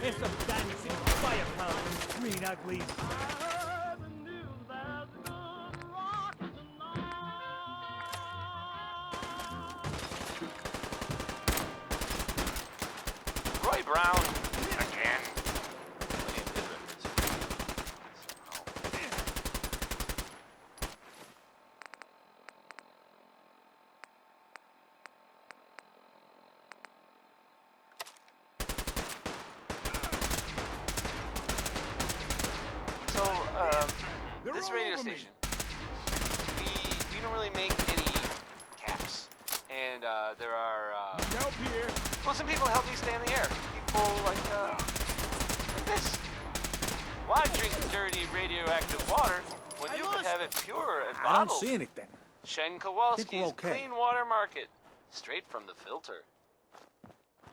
There's some dancing firepower in green uglies. Roy Brown again. This radio station, we don't really make any caps, and there are Help here. well, some people help me stay in the air. People like this. Why drink dirty radioactive water when you could have it pure and I don't bottled? see anything. Shen Think Kowalski's we're okay. Clean Water Market, straight from the filter.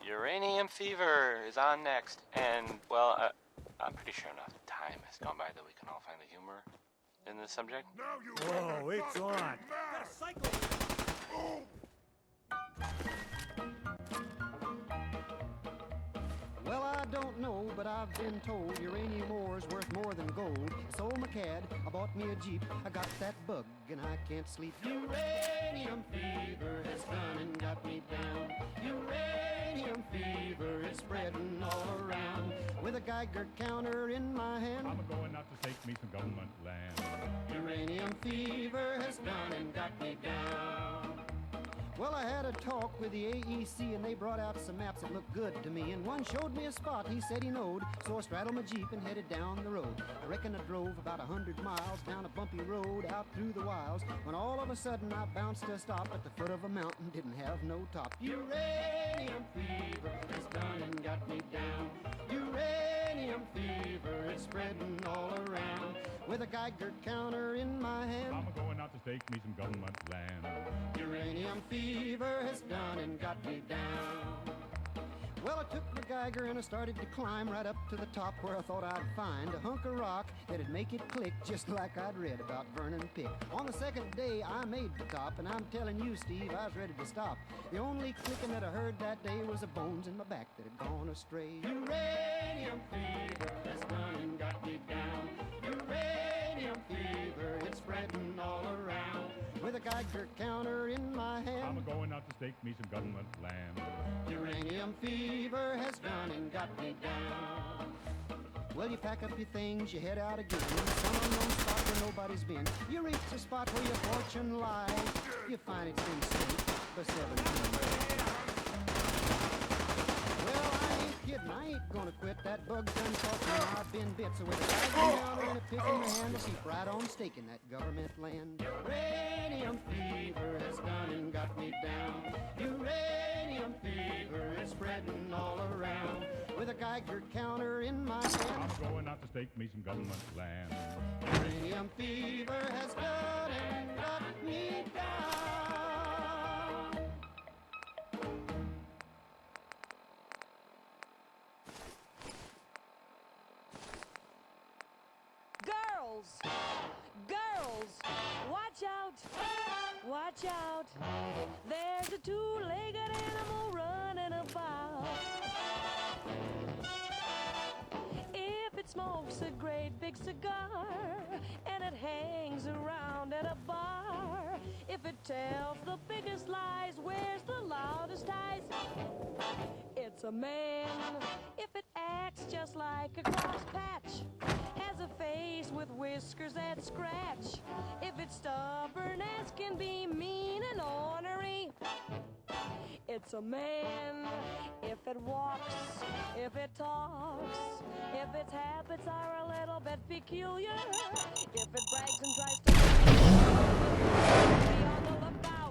Uranium fever is on next, and well, I'm pretty sure enough time has gone by that we can all find the humor in this subject. Whoa, it's on. Well, I don't know, but I've been told uranium ore's worth more than gold. So McCad, I bought me a Jeep. I got that bug and I can't sleep. Uranium fever has done and got me down. Uranium fever is spreading all around. With a Geiger counter in my hand, I'm going out to take me some government land. uranium fever has done and got me down. Well, I had a talk with the AEC and they brought out some maps that looked good to me. And one showed me a spot he said he knowed, so I straddled my Jeep and headed down the road. I reckon I drove about 100 miles down a bumpy road out through the wilds, when all of a sudden I bounced to a stop at the foot of a mountain, didn't have no top. Uranium fever has done and got me down. Uranium fever is spreading all around. With a Geiger counter in my hand, I'm going out to take me some government land. uranium fever has done and got me down. Well, I took my Geiger and I started to climb right up to the top where I thought I'd find a hunk of rock that'd make it click just like I'd read about Vernon Pick. On the second day, I made the top, and I'm telling you, Steve, I was ready to stop. The only clicking that I heard that day was the bones in my back that had gone astray. Uranium fever has done and got me down. Uranium fever, it's spreading all around. With a Geiger counter in my hand, I'm going out to take me some government land. uranium fever has done and got me down. Well, you pack up your things, you head out again, some unknown spot where nobody's been. You reach the spot where your fortune lies. You find it's been staked for 17 years. Well, I ain't kidding, I ain't gonna quit. That bug done caught me, I've been bit. So with a Geiger counter and a pick in my hand, to keep right on staking that government land. Uranium fever has done and got me down. Uranium fever is spreading all around. With a Geiger counter in my hand, I'm going out to take me some government land. uranium fever has done and got me down. Girls! Girls! Watch out! Watch out! There's a two-legged animal running about. If it smokes a great big cigar and it hangs around at a bar, if it tells the biggest lies, wears the loudest ties, it's a man. If it acts just like a grass patch, has a face with whiskers that scratch, if it's stubborn as can be, mean and ornery, it's a man. If it walks, if it talks, if its habits are a little bit peculiar, if it brags and tries to be on the lookout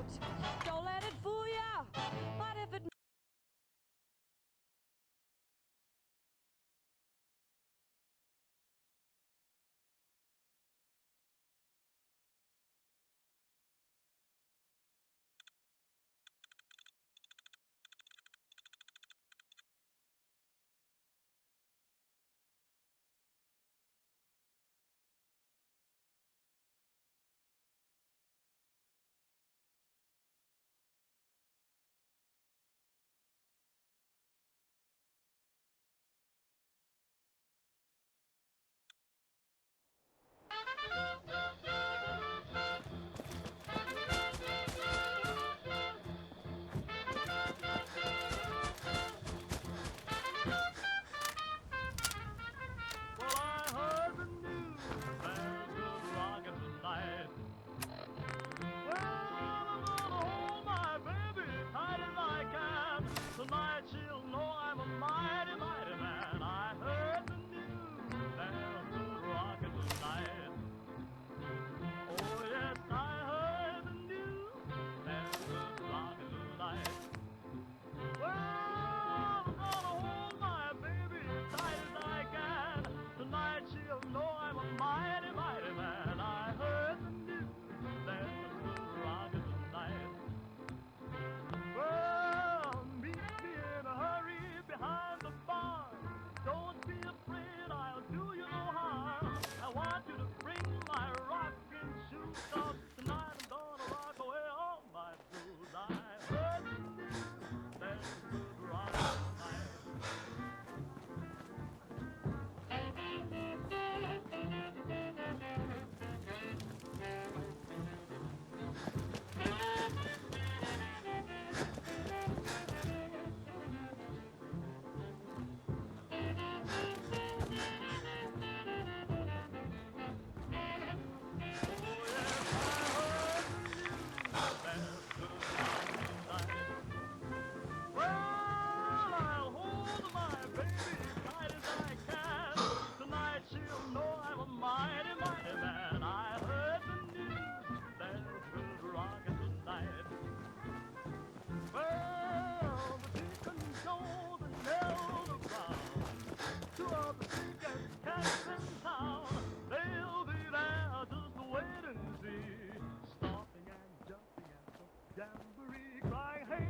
jamboree, crying, hey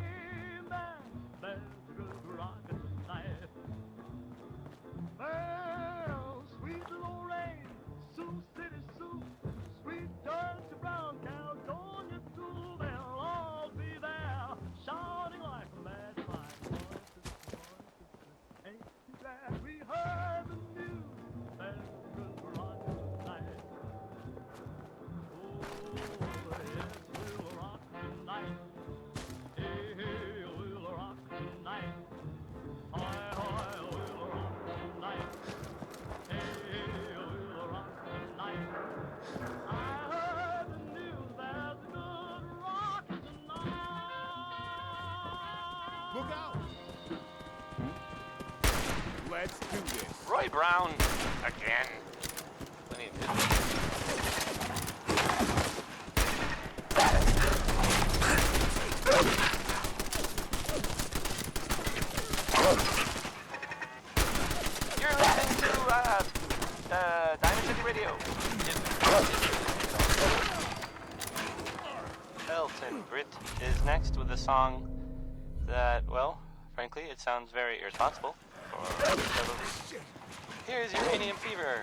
man, there's a good rockin' tonight. Well, sweet Lorraine, Sioux City Sioux, sweet Georgia Brown, California too, they'll all be there, shouting like a mad fire. Ain't you glad we heard the news? There's a good rockin' tonight. Oh, yes, we'll rock tonight. Hey, hey, we'll rock tonight. Hoy, hoy, we'll rock tonight. Hey, hey, we'll rock tonight. I heard the news, there's a good rock tonight. Look out! Let's do this. Roy Brown again. Plenty of good. You're listening to Diamond City Radio. Elton Britt is next with a song that, well, frankly, it sounds very irresponsible for several reasons. Here's Uranium Fever.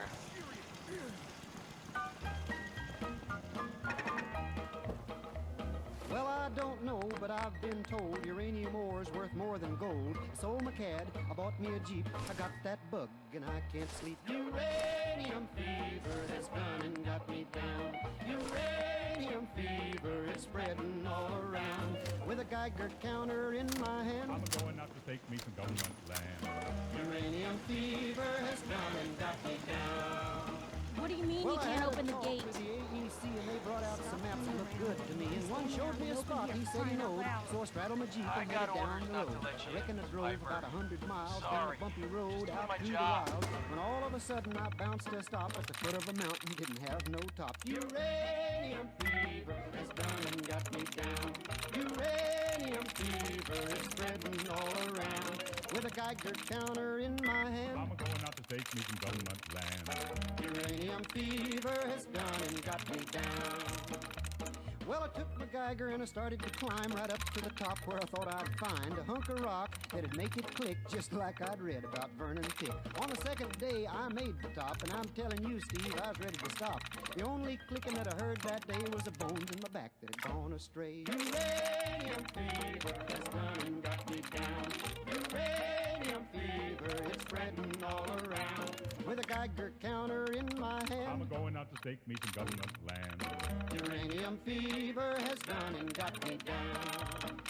Well, I don't know, but I've been told uranium ore's worth more than gold. So, McCad, I bought me a Jeep. I got that bug, and I can't sleep. Uranium fever has done and got me down. Uranium fever is spreading all around. With a Geiger counter in my hand, I'm going out to take me some government land. uranium fever has done and got me down. What do you mean Well, you I can't had open a the talk gate? with the AEC, and they brought out some maps that looked good to me. And one showed me a spot. He said he knowed, so I straddled my Jeep and headed down the road. I reckon I drove about 100 miles down a bumpy road out through the wilds. When all of a sudden I bounced to a stop at the foot of a mountain, didn't have no top. Uranium fever has done and got me down. Uranium fever is spreading all around. With a Geiger counter in my hand, I'm going out to take me some government land. uranium fever has done and got me down. Well, I took my Geiger and I started to climb right up to the top where I thought I'd find a hunk of rock that'd make it click just like I'd read about Vernon Pick. On the second day, I made the top, and I'm telling you, Steve, I was ready to stop. The only clicking that I heard that day was the bones in my back that had gone astray. Uranium fever has done and got me down. Uranium fever is spreading all around. With a Geiger counter in my hand, I'm going out to take me some government land. uranium fever has done and got me down.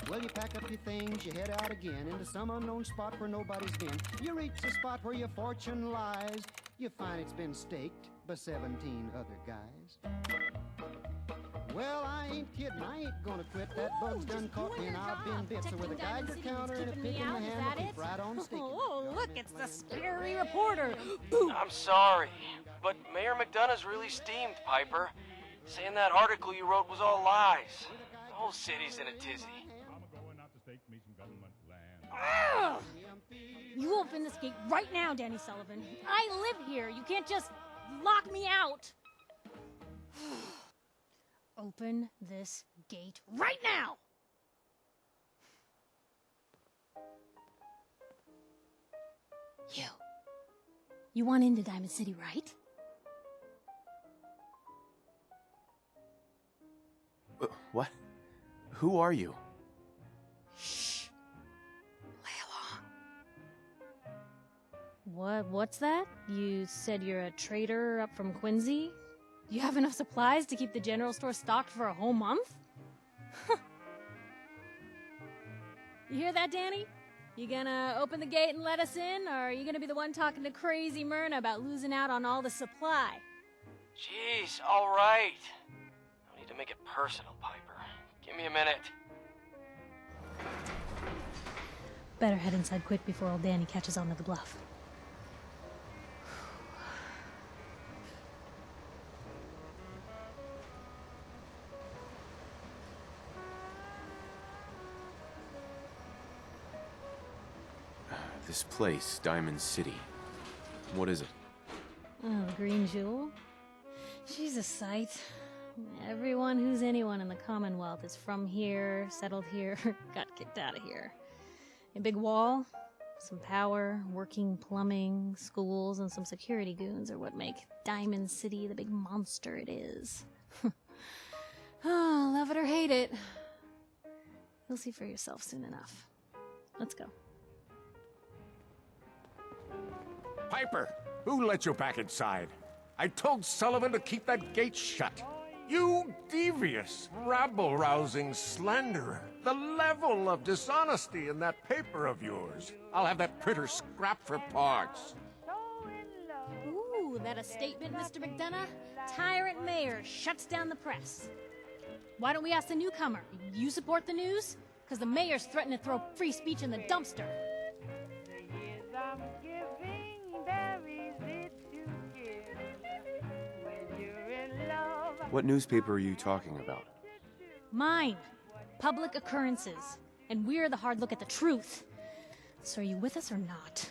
Well, you pack up your things, you head out again into some unknown spot where nobody's been. You reach the spot where your fortune lies. You find it's been staked by 17 other guys. Well, I ain't kidding. I ain't gonna quit. That bug's done caught me and I've been bit. So with a Geiger counter and a pick in my hand, I'll keep right on sticking. Oh, look, it's the scary reporter. Boom. I'm sorry, but Mayor McDonough's really steamed, Piper. Saying that article you wrote was all lies. The whole city's in a tizzy. I'm going out to take me some government land. Ugh. You open this gate right now, Danny Sullivan. I live here. You can't just lock me out. Open this gate right now! You want into Diamond City, right? What? Who are you? Shh. Play along. What's that? You said you're a trader up from Quincy? You have enough supplies to keep the general store stocked for a whole month? You hear that, Danny? You gonna open the gate and let us in, or are you gonna be the one talking to crazy Myrna about losing out on all the supply? Jeez, all right. No need to make it personal, Piper. Give me a minute. Better head inside quick before old Danny catches on to the bluff. This place, Diamond City. What is it? Oh, Green Jewel? She's a sight. Everyone who's anyone in the Commonwealth is from here, settled here, got kicked out of here. A big wall, some power, working plumbing, schools, and some security goons are what make Diamond City the big monster it is. Oh, love it or hate it. You'll see for yourself soon enough. Let's go. Piper, who let you back inside? I told Sullivan to keep that gate shut. You devious, rabble-rousing slanderer. The level of dishonesty in that paper of yours. I'll have that printer scrapped for parts. Ooh, that a statement, Mr. McDonough? Tyrant mayor shuts down the press. Why don't we ask the newcomer? You support the news? Because the mayor's threatened to throw free speech in the dumpster. What newspaper are you talking about? Mine. Public Occurrences. And we're the hard look at the truth. So are you with us or not?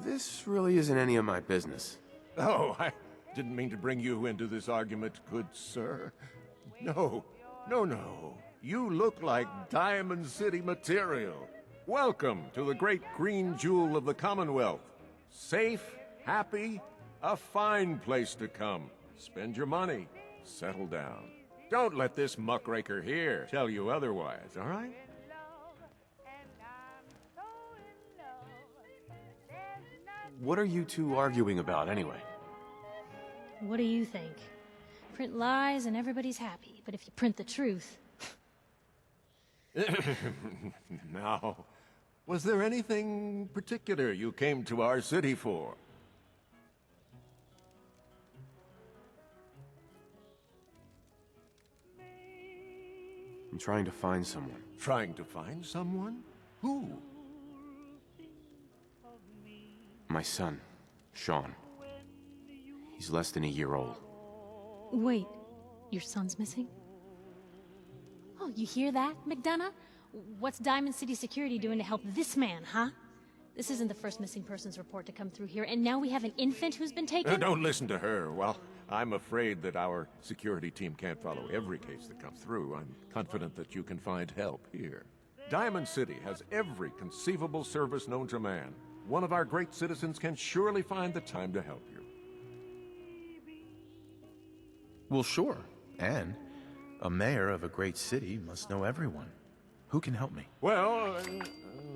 This really isn't any of my business. Oh, I didn't mean to bring you into this argument, good sir. No. You look like Diamond City material. Welcome to the great green jewel of the Commonwealth. Safe, happy, a fine place to come. Spend your money, settle down. Don't let this muckraker here tell you otherwise, all right? What are you two arguing about, anyway? What do you think? Print lies and everybody's happy, but if you print the truth... Now, was there anything particular you came to our city for? I'm trying to find someone. Trying to find someone? Who? My son, Sean. He's less than a year old. Wait, your son's missing? Oh, you hear that, McDonough? What's Diamond City Security doing to help this man, huh? This isn't the first missing persons report to come through here, and now we have an infant who's been taken? Don't listen to her. Well, I'm afraid that our security team can't follow every case that comes through. I'm confident that you can find help here. Diamond City has every conceivable service known to man. One of our great citizens can surely find the time to help you. Well, sure. And a mayor of a great city must know everyone. Who can help me? Well,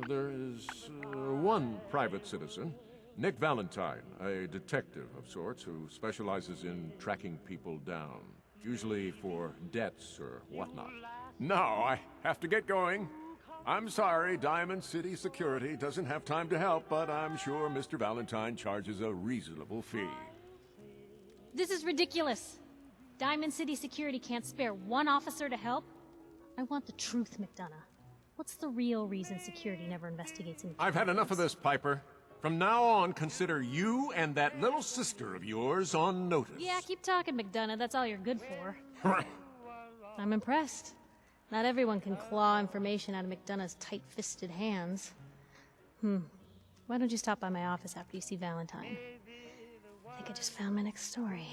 there is one private citizen, Nick Valentine, a detective of sorts who specializes in tracking people down, usually for debts or whatnot. Now I have to get going. I'm sorry, Diamond City Security doesn't have time to help, but I'm sure Mr. Valentine charges a reasonable fee. This is ridiculous. Diamond City Security can't spare one officer to help? I want the truth, McDonough. What's the real reason security never investigates any I've had enough of this, Piper. From now on, consider you and that little sister of yours on notice. Yeah, keep talking, McDonough. That's all you're good for. I'm impressed. Not everyone can claw information out of McDonough's tight-fisted hands. Why don't you stop by my office after you see Valentine? I think I just found my next story.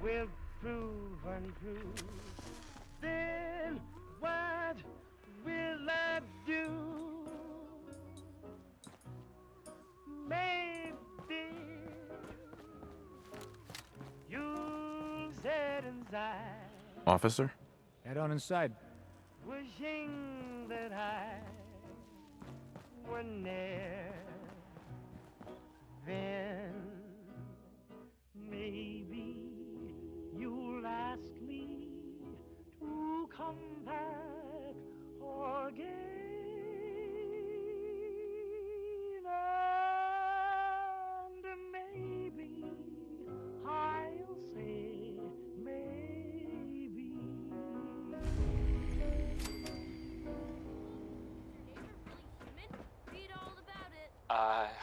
Will prove untrue. Then what will I do? Maybe you'll sit inside, Officer? Head on inside. wishing that I were near. Then maybe you'll ask me to come back again, and maybe I'll say maybe.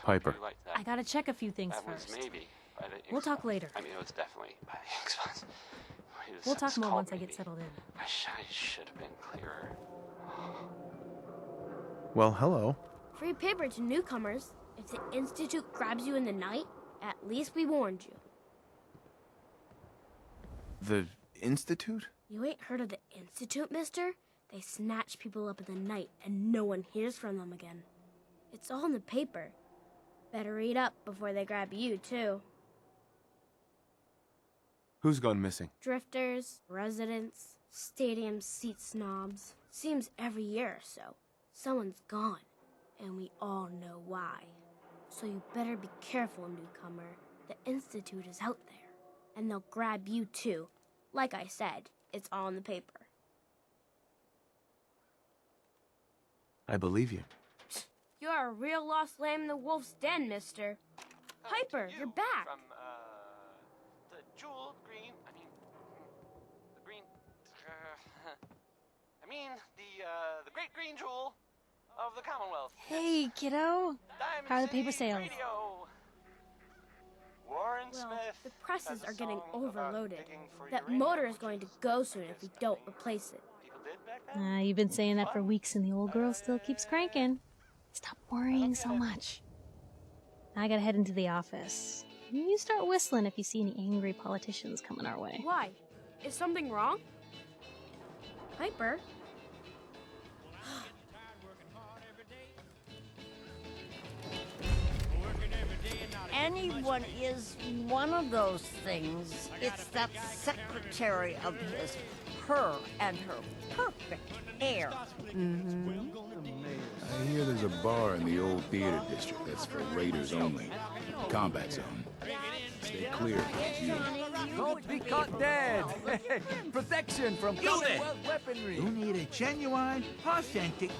Piper. do you like that? I gotta check a few things That was first. maybe. By the We'll X-Files. talk later. I mean, it was definitely by the X-Files. We'll talk more once I get settled in. I I should have been clearer. Well, hello. Free paper to newcomers. If the Institute grabs you in the night, at least we warned you. The Institute? You ain't heard of the Institute, mister? They snatch people up in the night and no one hears from them again. It's all in the paper. Better read up before they grab you, too. Who's gone missing? Drifters, residents, stadium seat snobs. Seems every year or so, someone's gone, and we all know why. So you better be careful, newcomer. The Institute is out there, and they'll grab you too. Like I said, it's all in the paper. I believe you. You're a real lost lamb in the wolf's den, mister. Piper, you're back. From, the jewel green, the green, the great green jewel of the Commonwealth. Hey, kiddo. Diamond How are the City paper sales? Radio. Warren Well, Smith the presses has a are getting song about overloaded. digging for That uranium, motor is which going to go soon if we don't replace it. people did back then. You've been saying that for weeks and the old girl still keeps cranking. Stop worrying so much. I gotta head into the office. You start whistling if you see any angry politicians coming our way. Why? Is something wrong? Piper? Anyone is one of those things. It's that secretary of his, her and her perfect hair. I hear there's a bar in the old theater district that's for raiders only. Combat zone. Stay clear. Don't be caught dead. Protection from Commonwealth weaponry. You need a genuine, authentic.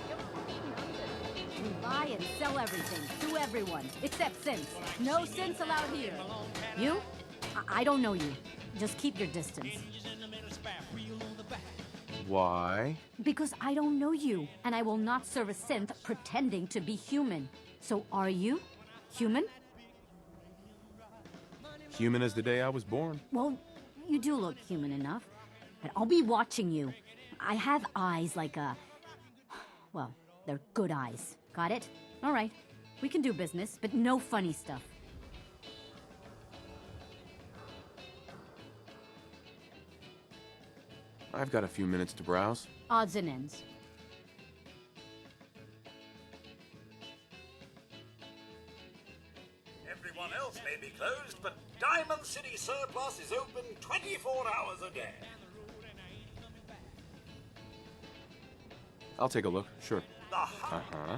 We buy and sell everything to everyone, except synths. No synths allowed here. You? I don't know you. Just keep your distance. Why? Because I don't know you, and I will not serve a synth pretending to be human. So are you human? Human as the day I was born. Well, you do look human enough. And I'll be watching you. I have eyes like a... Well, they're good eyes. Got it? All right. We can do business, but no funny stuff. I've got a few minutes to browse. Odds and ends. Everyone else may be closed, but Diamond City Surplus is open 24 hours a day. I'll take a look, sure. Uh-huh. Uh-huh.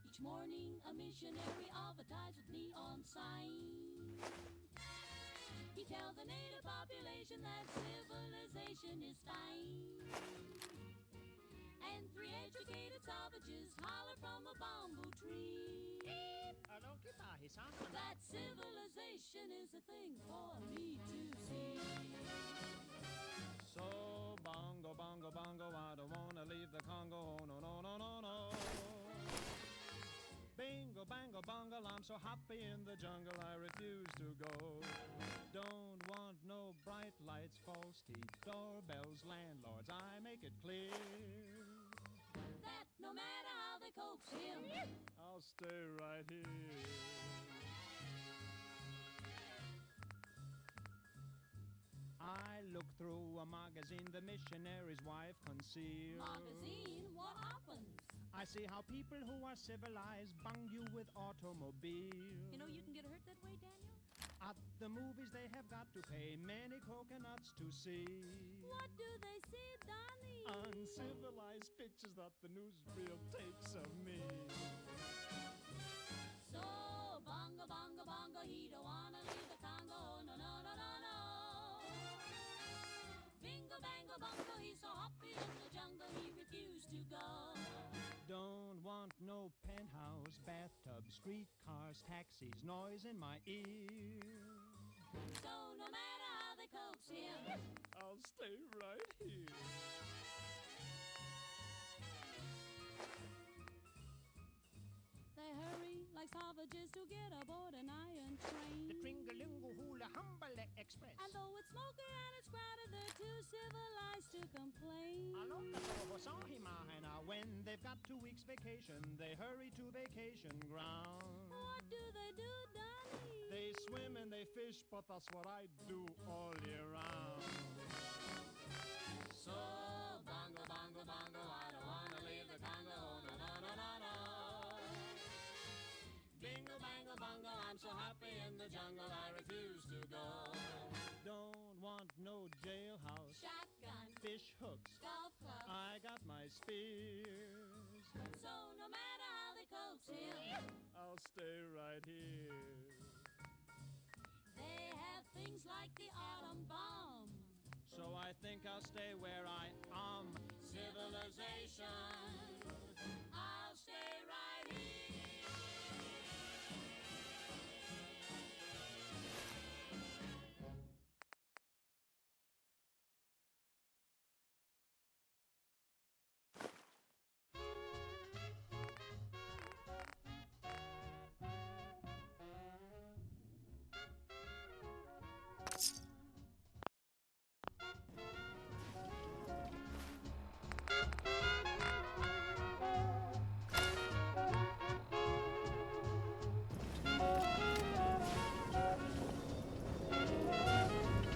Each morning a missionary advertised with neon sign. He tells the native population that civilization is fine. And three educated savages holler from a bamboo tree that civilization is a thing for me to see. So bongo, bongo, bongo, I don't wanna leave the Congo, no, no, no, no, no. Bingo, bango, bungle, I'm so happy in the jungle, I refuse to go. Don't want no bright lights, false teeth, doorbells, landlords, I make it clear that no matter how they coax him, I'll stay right here. I look through a magazine the missionary's wife concealed. Magazine, what happens? I see how people who are civilized bung you with automobiles. You know you can get hurt that way, Daniel? At the movies they have got to pay many coconuts to see. What do they see, Donnie? Uncivilized pictures that the newsreel takes of me. So bongo, bongo, bongo, he don't wanna leave the Congo, no, no, no, no, no. Bingo, bango, bongo, he's so happy in the jungle, he refused to go. Don't want no penthouse, bathtub, streetcars, taxis, noise in my ear. So no matter how they coax him, I'll stay right here. They hurry like savages to get aboard an iron train. The Tringalingo Hula Humbale Express. And though it's smoky and it's crowded, they're too civilized to complain. When they've got 2 weeks vacation, they hurry to vacation ground. What do, Donnie? They swim and they fish, but that's what I do all year round. So, bongo, bongo, bongo, I don't wanna leave the Congo, no, no, no, no, no. Bingo, bango, bongo, I'm so happy in the jungle, I refuse to go. Don't want no jailhouse, Shotgun, fish hooks, golf club, I got my spears. so no matter how they coax him, I'll stay right here. they have things like the atom bomb. So I think I'll stay where I am. Civilization, I'll stay right here.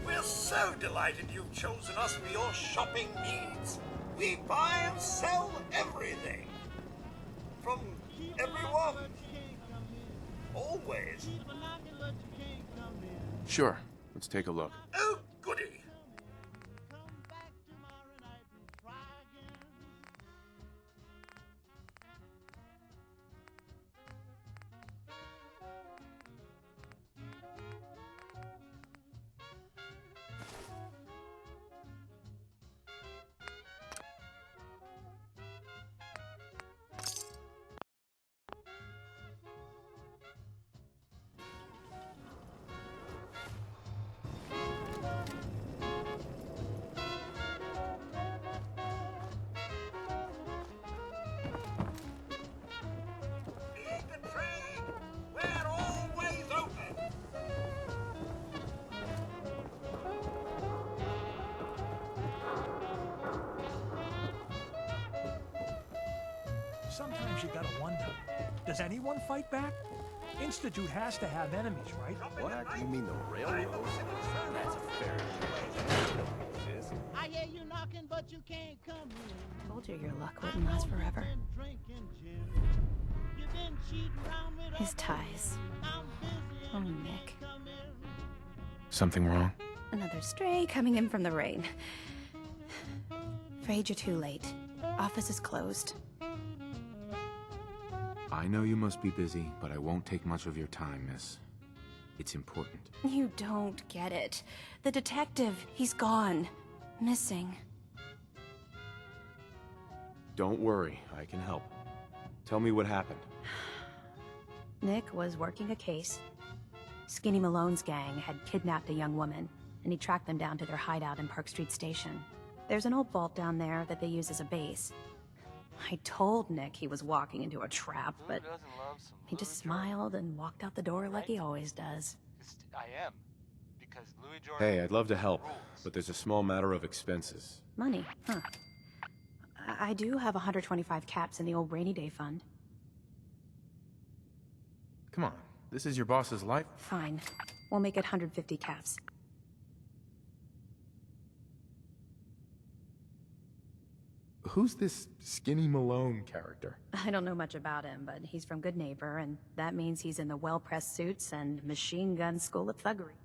We're so delighted you've chosen us for your shopping needs. We buy and sell everything. From everyone. Always. Sure, let's take a look. Oh, goody. Eat and trade. We're always open. Sometimes you gotta wonder, does anyone fight back? Institute has to have enemies, right? What? You mean the railroad? That's a fair I hear you knocking, but you can't come in. Told you your luck wouldn't last forever. Drinking gin. You've been cheating around with His ties. I'm busy. Oh, Nick. Something wrong? Another stray coming in from the rain. Afraid you're too late. Office is closed. I know you must be busy, but I won't take much of your time, miss. It's important. You don't get it. The detective, he's gone. Missing. Don't worry, I can help. Tell me what happened. Nick was working a case. Skinny Malone's gang had kidnapped a young woman, and he tracked them down to their hideout in Park Street Station. There's an old vault down there that they use as a base. I told Nick he was walking into a trap, but he just smiled and walked out the door like he always does. I am. Because Louis Jordan... Hey, I'd love to help, but there's a small matter of expenses. Money, huh? I do have 125 caps in the old rainy day fund. Come on, this is your boss's life. Fine. We'll make it 150 caps. Who's this Skinny Malone character? I don't know much about him, but he's from Good Neighbor, and that means he's in the well-pressed suits and machine gun school of thuggery.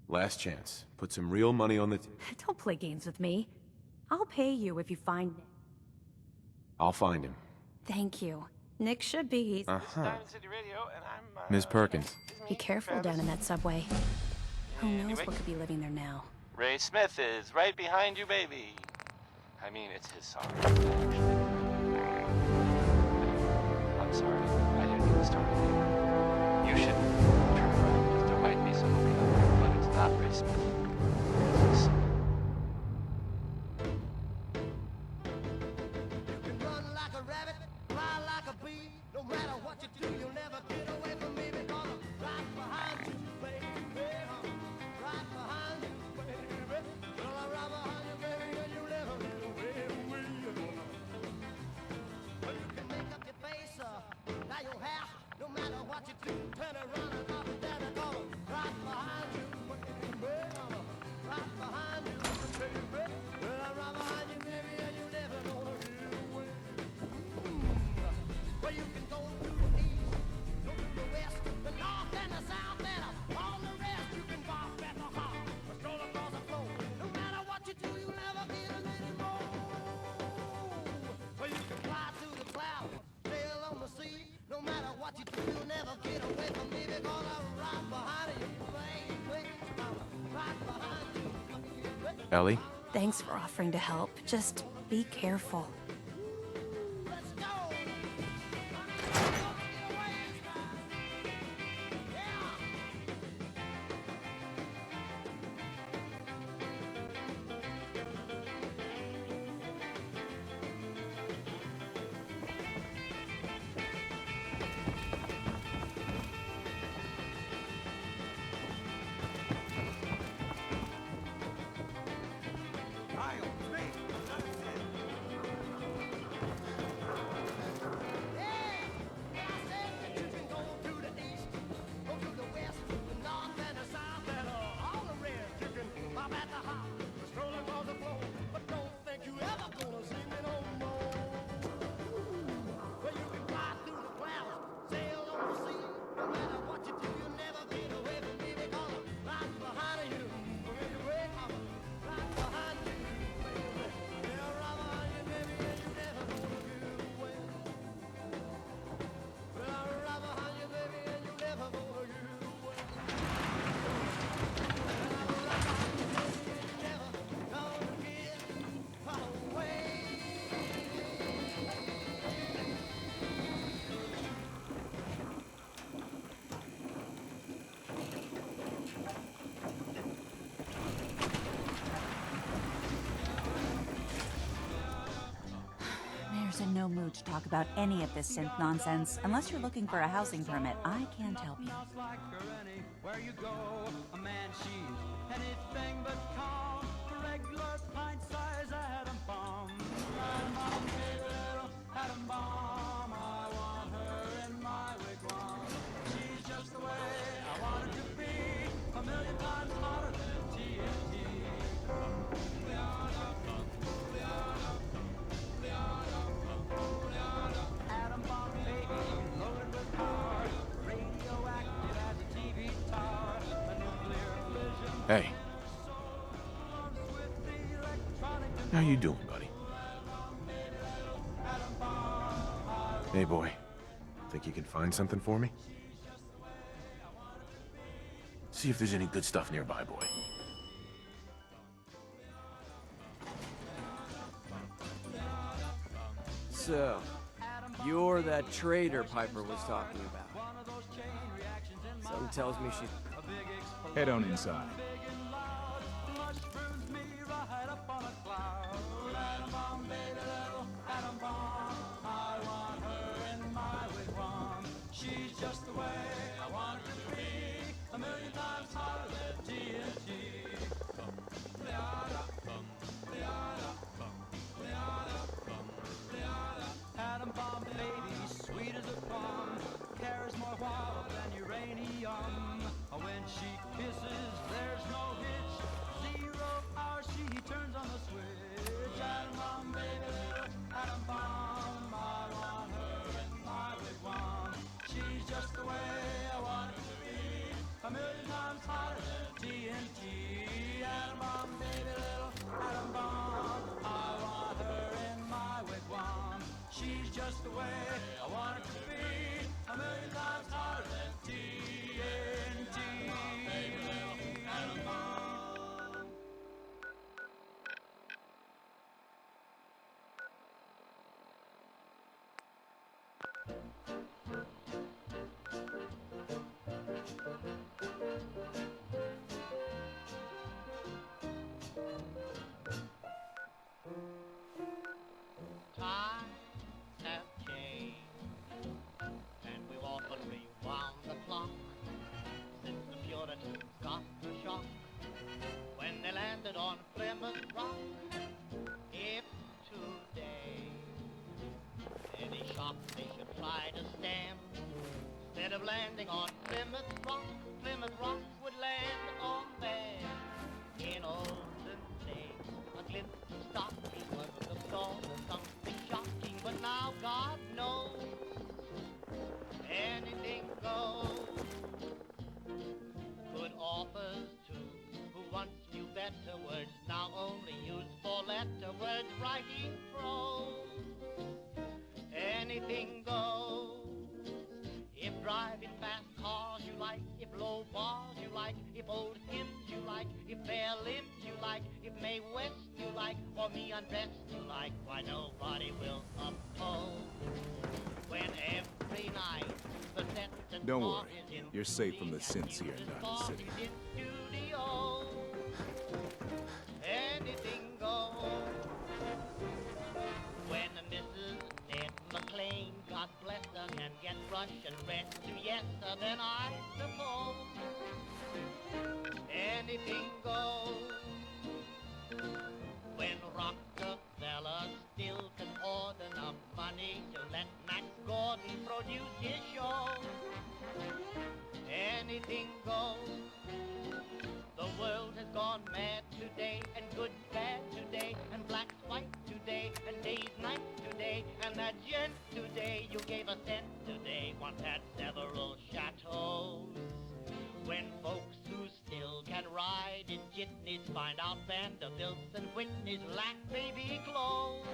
Last chance. Put some real money on the... Don't play games with me. I'll pay you if you find Nick. I'll find him. Thank you. Nick should be. Uh-huh. Ms. Perkins. Be careful down in that subway. Who knows what could be living there now? Ray Smith is right behind you, baby. I mean, it's his song. I'm sorry. I didn't mean to start it here. You should turn around because there might be somebody out there, but it's not Ray Smith. It's You can run like a rabbit, fly like a bee. No matter what you do, you'll never get away from me because I'm right behind you, baby. Right behind you, baby. Well, I'm right behind you, baby, and you'll never get away from me. Well, you can make up your face, dye your hair. No matter what you do, turn around and up and down and go right behind you, baby. Right behind you, baby. Well, I'm right behind you, baby, and you'll never gonna get away. Well, you can go to the east, go to the west, the north and the south, and all the rest. You can walk at the heart, or stroll across the floor. No matter what you do, you'll never get a minute more. Well, you can fly through the clouds, sail on the sea. No matter what you do, you'll never get away from me because I'm right behind you, baby. I'm right behind you. Ellie? Thanks for offering to help. Just be careful. Mayor's in no mood to talk about any of this synth nonsense. Unless you're looking for a housing permit, I can't help you. Where you go, a man, she's anything but calm. Regular pint-sized atom bomb. Atom bomb, baby, little atom bomb. I want her in my wigwam. She's just the way I want her to be. A million times hotter than TNT. Atom bomb, baby, loaded with power. Radioactive as a TV tower. A nuclear collision. Hey. How you doing, buddy? Hey, boy. Think you can find something for me? See if there's any good stuff nearby, boy. So, you're that traitor Piper was talking about. Something tells me she's... Head on inside. She's just the way I want her to be. A million times hotter than TNT. Atom bomb baby, sweet as a plum. Carries more wow than uranium. When she kisses, there's no hitch. 0 hour, she turns on the switch. Atom bomb baby, little atom bomb. I want her in my wigwam. She's just the way I want her to be. A million times hotter than TNT. Atom bomb, baby, little atom bomb. I want her in my wigwam. She's just the way I want her to be. a million times hotter than TNT. Times have changed, and we've often rewound the clock since the Puritans got the shock when they landed on Plymouth Rock. If today any shock they should try to stem, instead of landing on Plymouth Rock would land on them. In olden days, a glimpse of stocking was the thought of something shocking, but now God knows anything goes. Good authors too, who once knew better words, now only use four-letter words, writing prose. Anything goes. If driving fast cars you like, if low bars you like, if old hymns you like, if bare limbs you like, if Mae West you like, or me undressed you like, why nobody will oppose. When every night the set and Don't bar worry, is in you're safe from the synths here in Diamond City. studio, anything goes. When Mrs. Ned McLean, God bless her, can get Russian bread to yes her, then I suppose anything goes. When Rockefeller still can hoard enough money to let Max Gordon produce his show, anything goes. The world has gone mad today, and good's bad today, and black's white today, and day's night today, and that gent today you gave a cent today once had several chateaus. When folks who still can ride in jitneys find out Vanderbilts and Whitneys lack baby clothes,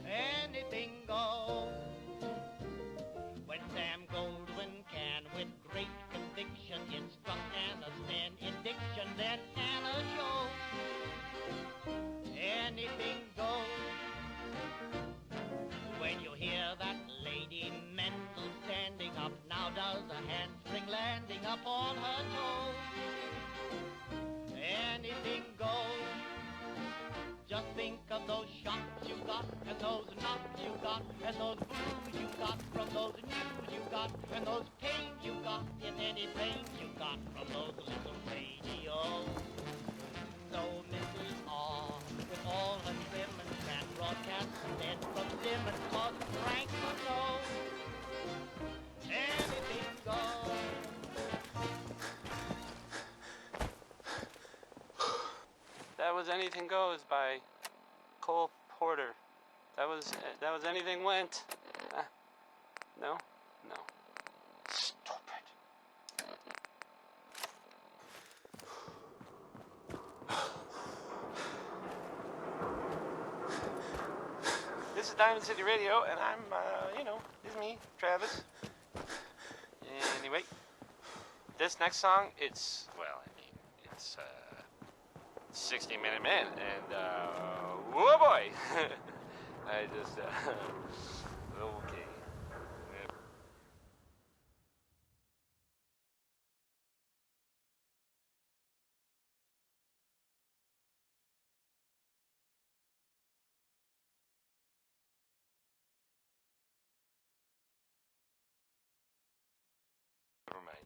anything goes. When Sam Goldwyn can, with great conviction, instruct Anna Sten in diction, then Anna shows anything goes. When you hear that Lady Mental standing up, now does a handspring landing up on her toes, anything goes. Just think of those shocks you got, and those knocks you got, and those blues you got from those news you got, and those pains you got, if any pains you got from those little radios. So Mrs. R, with all her trimmings, can broadcast dead from Simmons, 'cause Frank would know anything goes. That was Anything Goes by Cole Porter. That was Anything Went. No? No. Stupid. This is Diamond City Radio, and I'm, this is me, Travis. Anyway, this next song, it's 60-Minute Man, and, whoa boy! I just, okay. Never mind.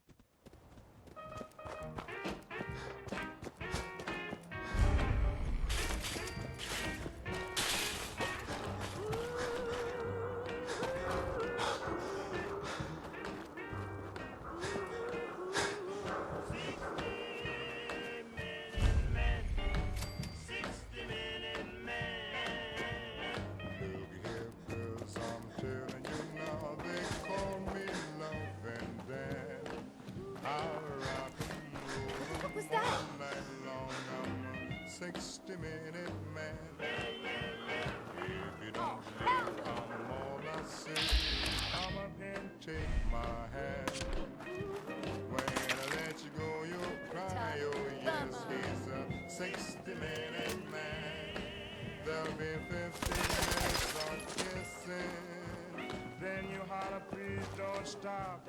stop.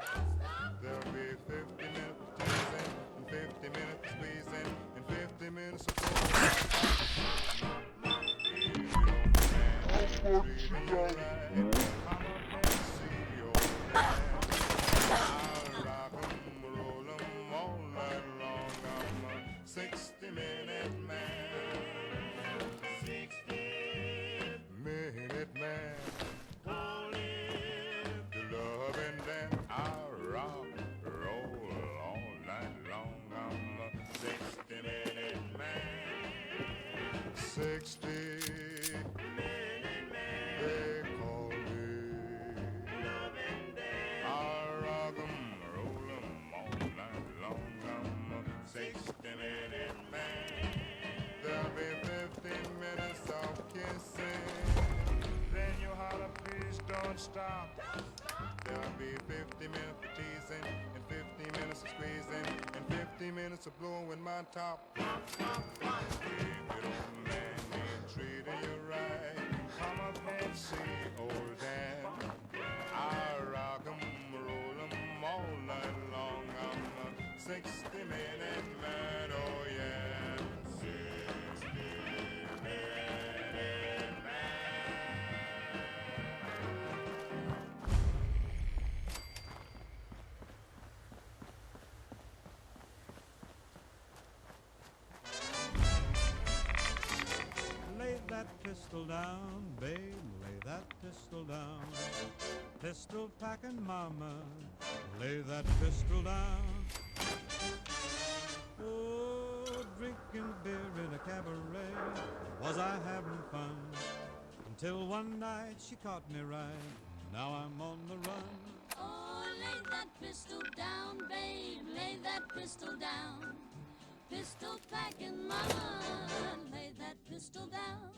There'll be 50 minutes of teasing, and 50 minutes of squeezing, and 50 minutes of treating you right. Come up and see your dad. I'll rock 'em, roll 'em all night long. I'm a 60-minute man. 60-minute man. To love and then I'll rock, roll all night long. I'm a 60-minute man. 60-minute man. They call me. Love and then I'll rock 'em, roll 'em all night long. I'm a 60-minute man. There'll be 50 minutes of kissing. Then you holler, please don't stop. There'll be 50 minutes of teasing, and 50 minutes of squeezing, and 50 minutes of blowing my top. If little man ain't treating you right, come up and see old Dan. I rock 'em, roll 'em all night long. I'm a 60-minute man, oh yeah. 60-minute man. Lay that pistol down, babe, lay that pistol down. Pistol packing mama, lay that pistol down. Oh, drinking beer in a cabaret, was I having fun? Until one night she caught me right, now I'm on the run. Oh, lay that pistol down, babe, lay that pistol down. Pistol packing mama, lay that pistol down.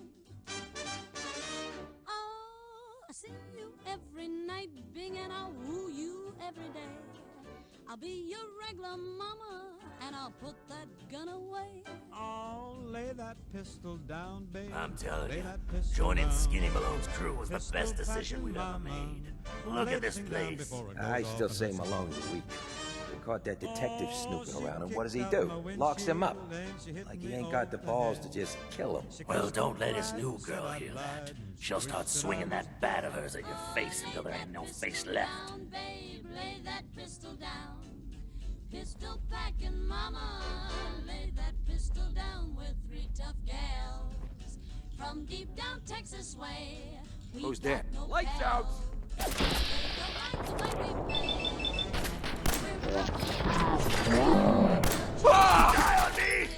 Oh, I see you every night, Bing, and I'll woo you every day. I'll be your regular mama, and I'll put that gun away. Oh, lay that pistol down, babe. I'm telling lay you, that pistol joining down. Skinny Malone's crew was the Pistol best decision packing we've ever mama, made. Look at this lay down place. before it I goes still off say in a Malone's weak. We caught that detective snooping she around, and what does he kicked do? out my Locks him up. windshield and she hit Like he me ain't got the over balls head. to just kill him. Well, don't let his new girl hear that. She'll start swinging that bat of hers at your face until there ain't no face left. Down, babe, lay that pistol down. Pistol packing mama, lay that pistol down with 3 tough gals. From deep down Texas way, we Who's got there? no Lights pals. out! Take the lights away, we play. Die on me!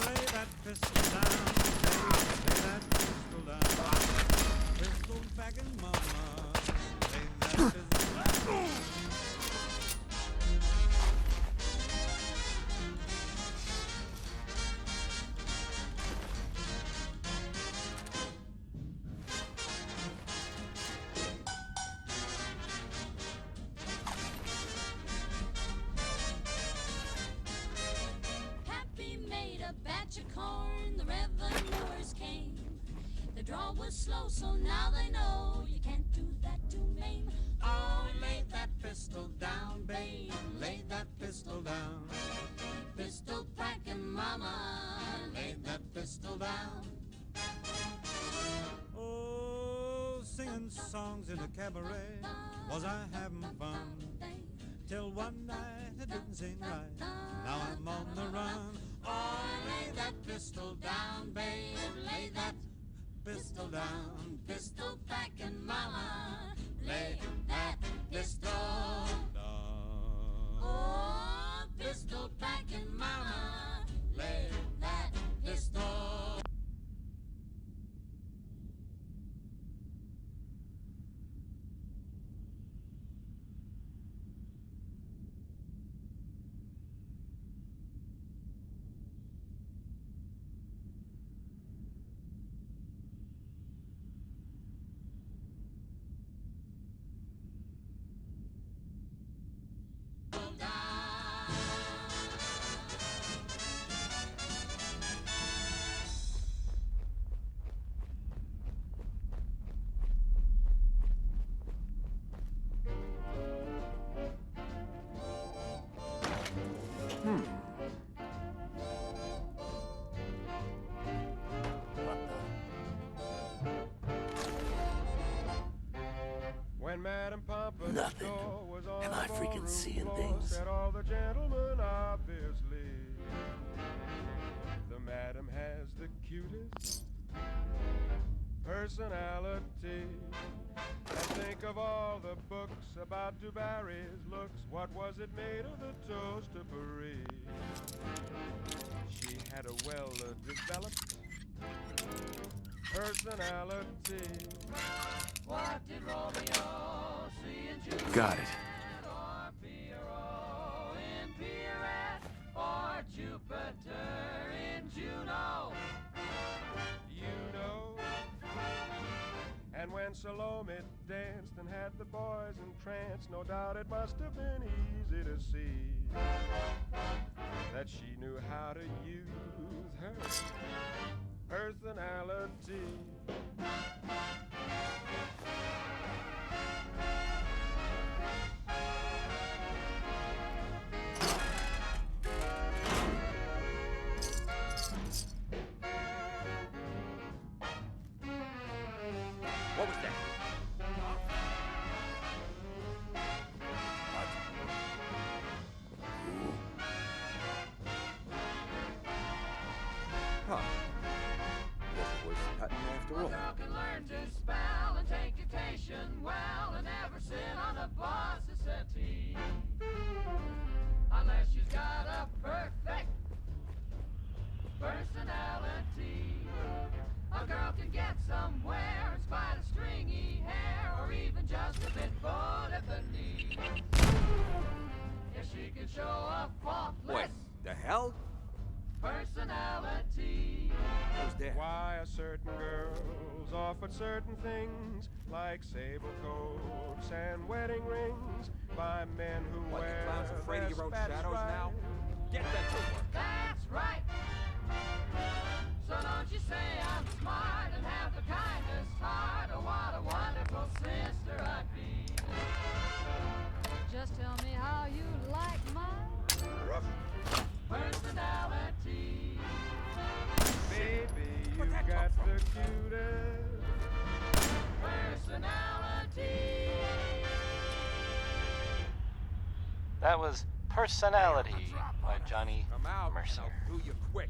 Lay that pistol down, babe, lay that pistol down. Pistol packing mama, lay that pistol down. Happy made a batch of corn, the revenuers came. The draw was slow, so now they know you can't do that to Maine. Oh, lay that pistol down, babe, lay that pistol down. Pistol packing mama, Lay that pistol down. Oh, singing songs in a cabaret, was I having fun? Till one night I didn't sing right, now I'm on the run. Oh, lay that pistol down, babe, lay that pistol down. pistol packing mama, Lay that pistol down. oh, pistol packing mama, Lay that pistol. And Madam Pompadour Nothing. was on Am the I freaking ballroom seeing floor. things? Said all the gentlemen, obviously. The madam has the cutest personality. And think of all the books about Du Barry's looks. What was it made of the toast of Paris? She had a well-developed personality. What did Romeo see in Juliet? Got it. Or Pierrot in Pierrette? Or Jupiter in Juno? You know. And when Salome danced and had the boys entranced, no doubt it must have been easy to see that she knew how to use her personality. What was that? Huh. Guess it was cutting after A all. girl can learn to spell and take dictation well and never sit on a boss's settee. Unless she's got a perfect personality. A girl can get somewhere in spite of stringy hair or even just a bit bored at the knee. If she can show a faultless What the hell? personality. Who's there? Why are certain girls offered certain things like sable coats and wedding rings by men who What, the wear clown's afraid of their your own spats shadows right? now? Get that to work. That's right. So don't you say I'm smart and have the kindest heart. Oh, what a wonderful sister I'd be. Just tell me how you like my personality. Baby, you Where'd that got come from? the cutest Personality. That was Personality by Johnny Come out, Mercer. and I'll do you quick.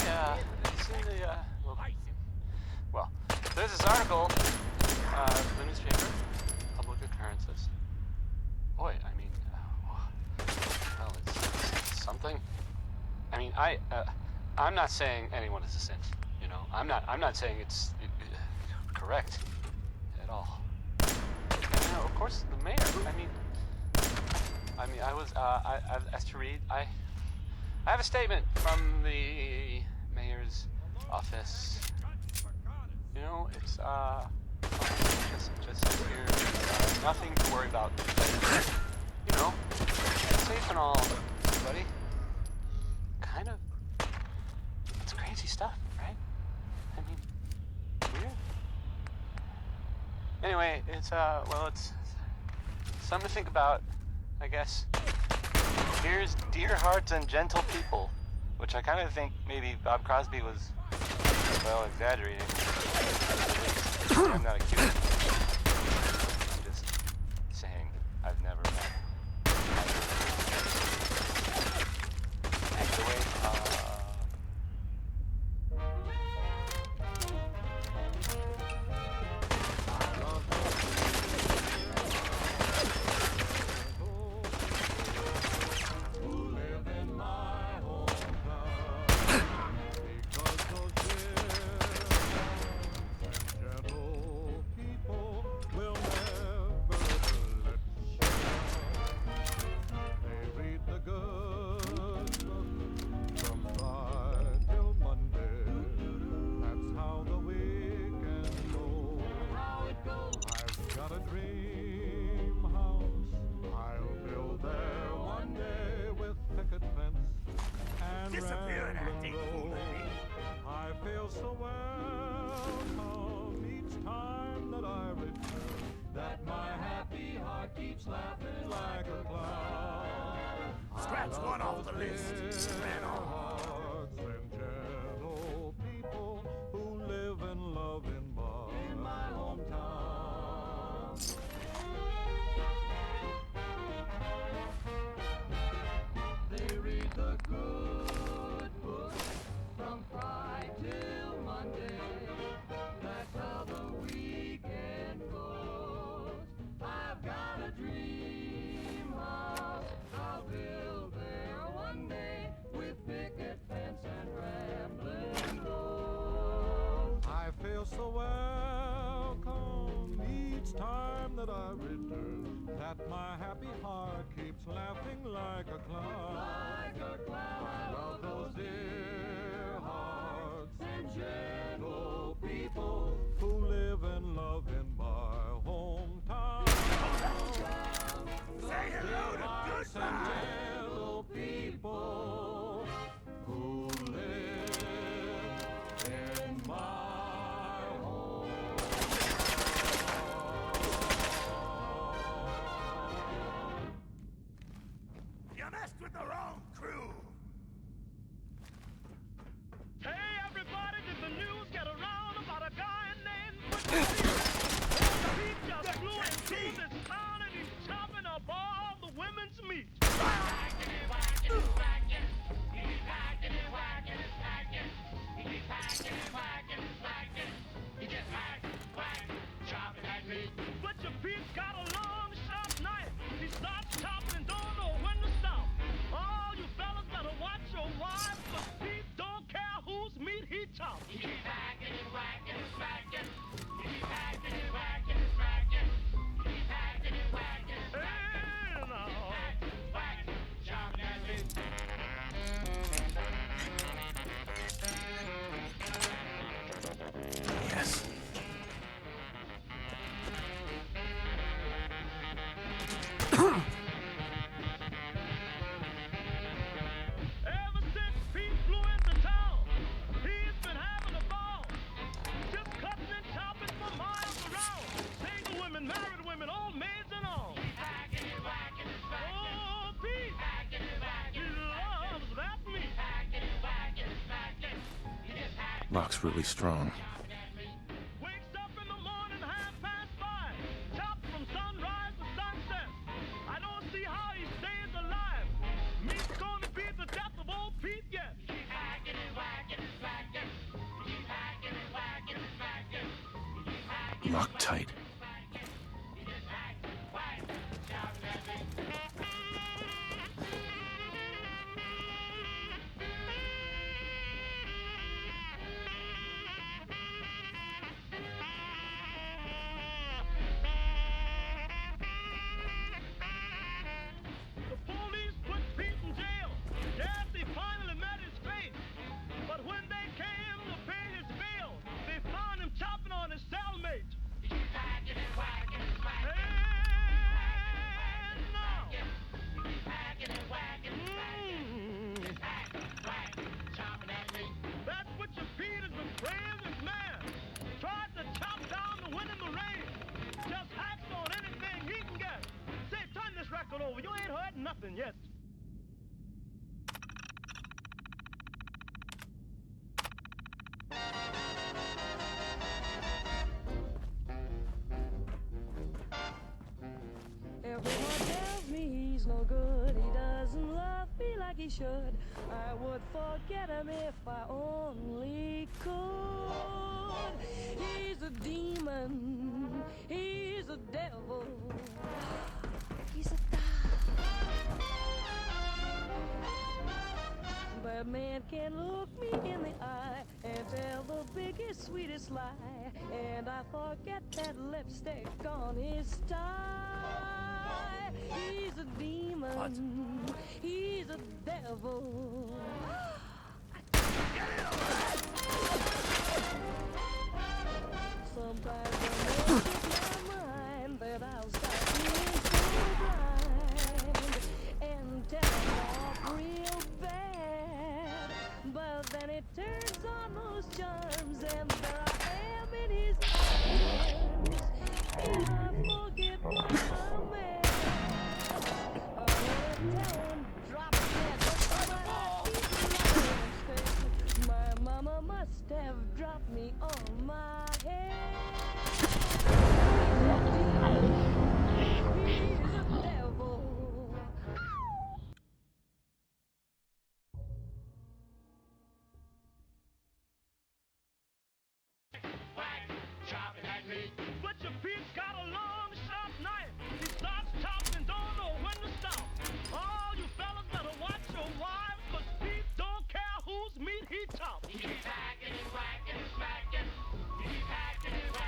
Yeah, it's in the, well, there's this article, the newspaper, public occurrences. Boy, I mean, well, it's something. I mean, I'm not saying anyone is a saint, you know. I'm not saying it's correct at all. And, you know, of course, the mayor, I was asked to read, I have a statement from the mayor's office. You know, it's just here, nothing to worry about. You know, it's safe and all, buddy. Kind of, it's crazy stuff, right? I mean, weird. Anyway, it's it's something to think about, I guess. Here's Dear Hearts and Gentle People, which I kind of think maybe Bob Crosby was, well, exaggerating. I'm not accusing him. I'm just saying I've never met. Anyway, Disappear and acting foolishly. I feel so welcome each time that I return, that my happy heart keeps laughing like a clown. Scratch one off the list. Man, marriages that my happy heart keeps laughing like a clown. Like a clown. I love those dear hearts and gentle people who live and love in my hometown. Say hello to goodbye. Gentle people who live in my home. You messed with the wrong crew. Hey, everybody, did the news get around about a guy named He just flew into this town and he's chopping up all the women's meat. Butcher Pete's got a long, sharp knife. He starts chopping and don't know when to stop. All you fellas better watch your wives, 'cause Pete don't care whose meat he chops. He keeps hacking and whacking and smacking. He keeps hacking and whacking and smacking. He keeps hacking and whacking and smacking. He keeps hacking and whacking, chopping that meat. Yes. Ever since Pete flew into town, he's been having a ball. Just cutting and chopping for miles around. Single women, married women, old maids and all. Hacking and whacking and smacking. Oh, Pete! Hacking and whacking. He loves that meat. Hacking and whacking and smacking. He just hacking. Rock's really strong. Wakes up in the morning, 5:30. Chopped from sunrise to sunset. I don't see how he stays alive. Meat's gonna be the death of old Pete yet. He's hacking and whacking and smacking. He's hacking and whacking and smacking. He's hacking. Rock tight. He just hacks, whacks, chops that meat. The police put Pete in jail. Yes, he finally met his fate. But when they came to pay his bail, they found him chopping on his cellmate. He's hacking and whacking and smacking. And now. He's hacking and whacking and smacking. He's hacking, whacking, chopping that meat. That's what your Pete is the bravest man. Tried to chop down the wind in the rain. Just hacks on anything he can get. Say, turn this record over. You ain't heard nothing yet. Everyone tells me he's no good. He doesn't love me like he should. I would forget him if I only could. He's a demon. He's a devil. He's a but man can look me in the eye and tell the biggest, sweetest lie. And I forget that lipstick on his tie. He's a demon. What? He's a devil. Sometimes I make up my mind that I'll stop being so blind and tell him off real bad. But then it turns on those charms and there I am in his arms. And I forget what I'm at. I wanna tell him, drop dead, but my mama must have dropped me on my head. He's a devil. Chopping that meat. Butcher Pete's got a long, sharp knife. He starts chopping and don't know when to stop. All you fellas better watch your wives, 'cause Pete don't care whose meat he chops. He keeps hacking and whacking and smacking. He keeps hacking and whacking.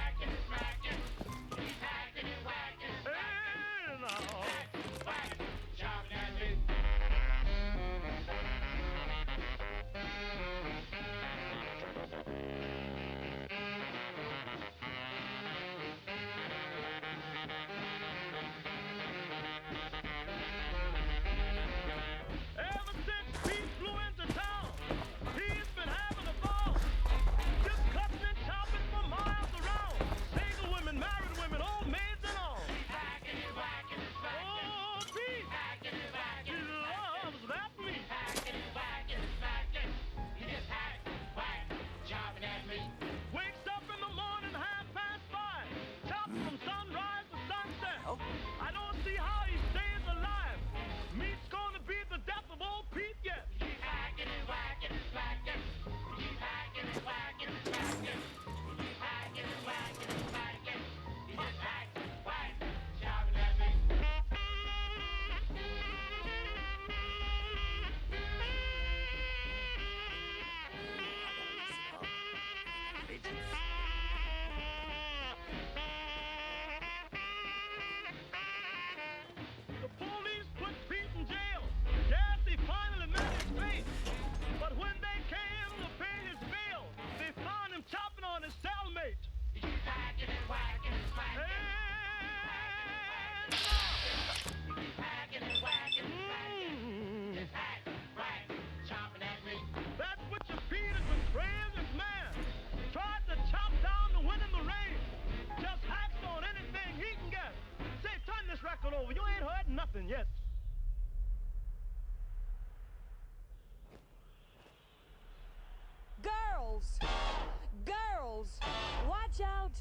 watch out,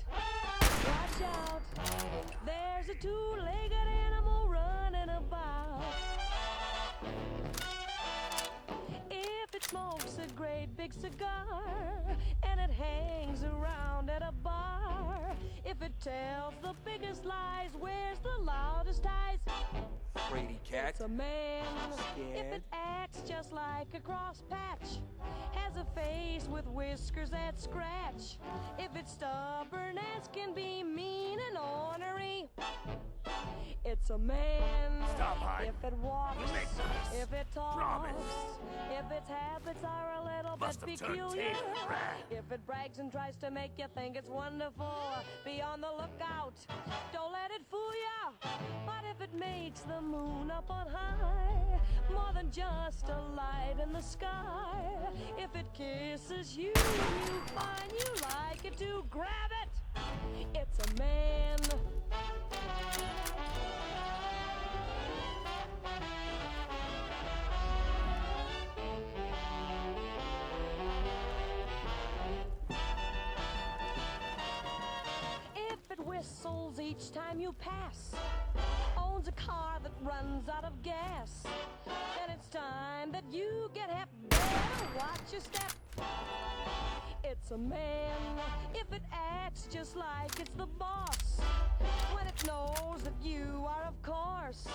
watch out. There's a two-legged animal running about. If it smokes a great big cigar and it hangs around at a bar, if it tells the biggest lies, wears the loudest ties, Fraidy cat. it's a man. Scared. If it acts just like a cross patch, has a face with whiskers that scratch, if it's stubborn as can be, mean and ornery, it's a man. Stop, Hyde. If it walks, You make this. if it talks, Promise. if its habits are a little Must bit have turned peculiar, tail, rat. if it brags and tries to make you think it's wonderful, be on the lookout. Don't let it fool ya. But if it makes the moon up on high, more than just a light in the sky, if it kisses you, you find you like it to grab it. It's a man. If it whistles each time you pass, owns a car that runs out of gas, then it's time that you get hep. Better watch your step. It's a man. If it acts just like it's the boss, when it knows that you are, of course,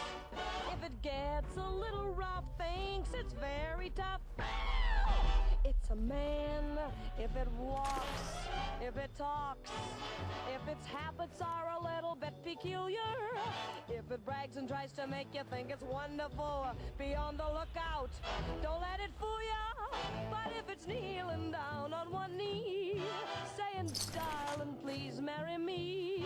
if it gets a little rough, thinks it's very tough, it's a man. If it walks, if it talks, if its habits are a little bit peculiar, if it brags and tries to make you think it's wonderful, be on the lookout. Don't let it fool ya. But if it's kneeling down on one knee, saying, darling, please marry me,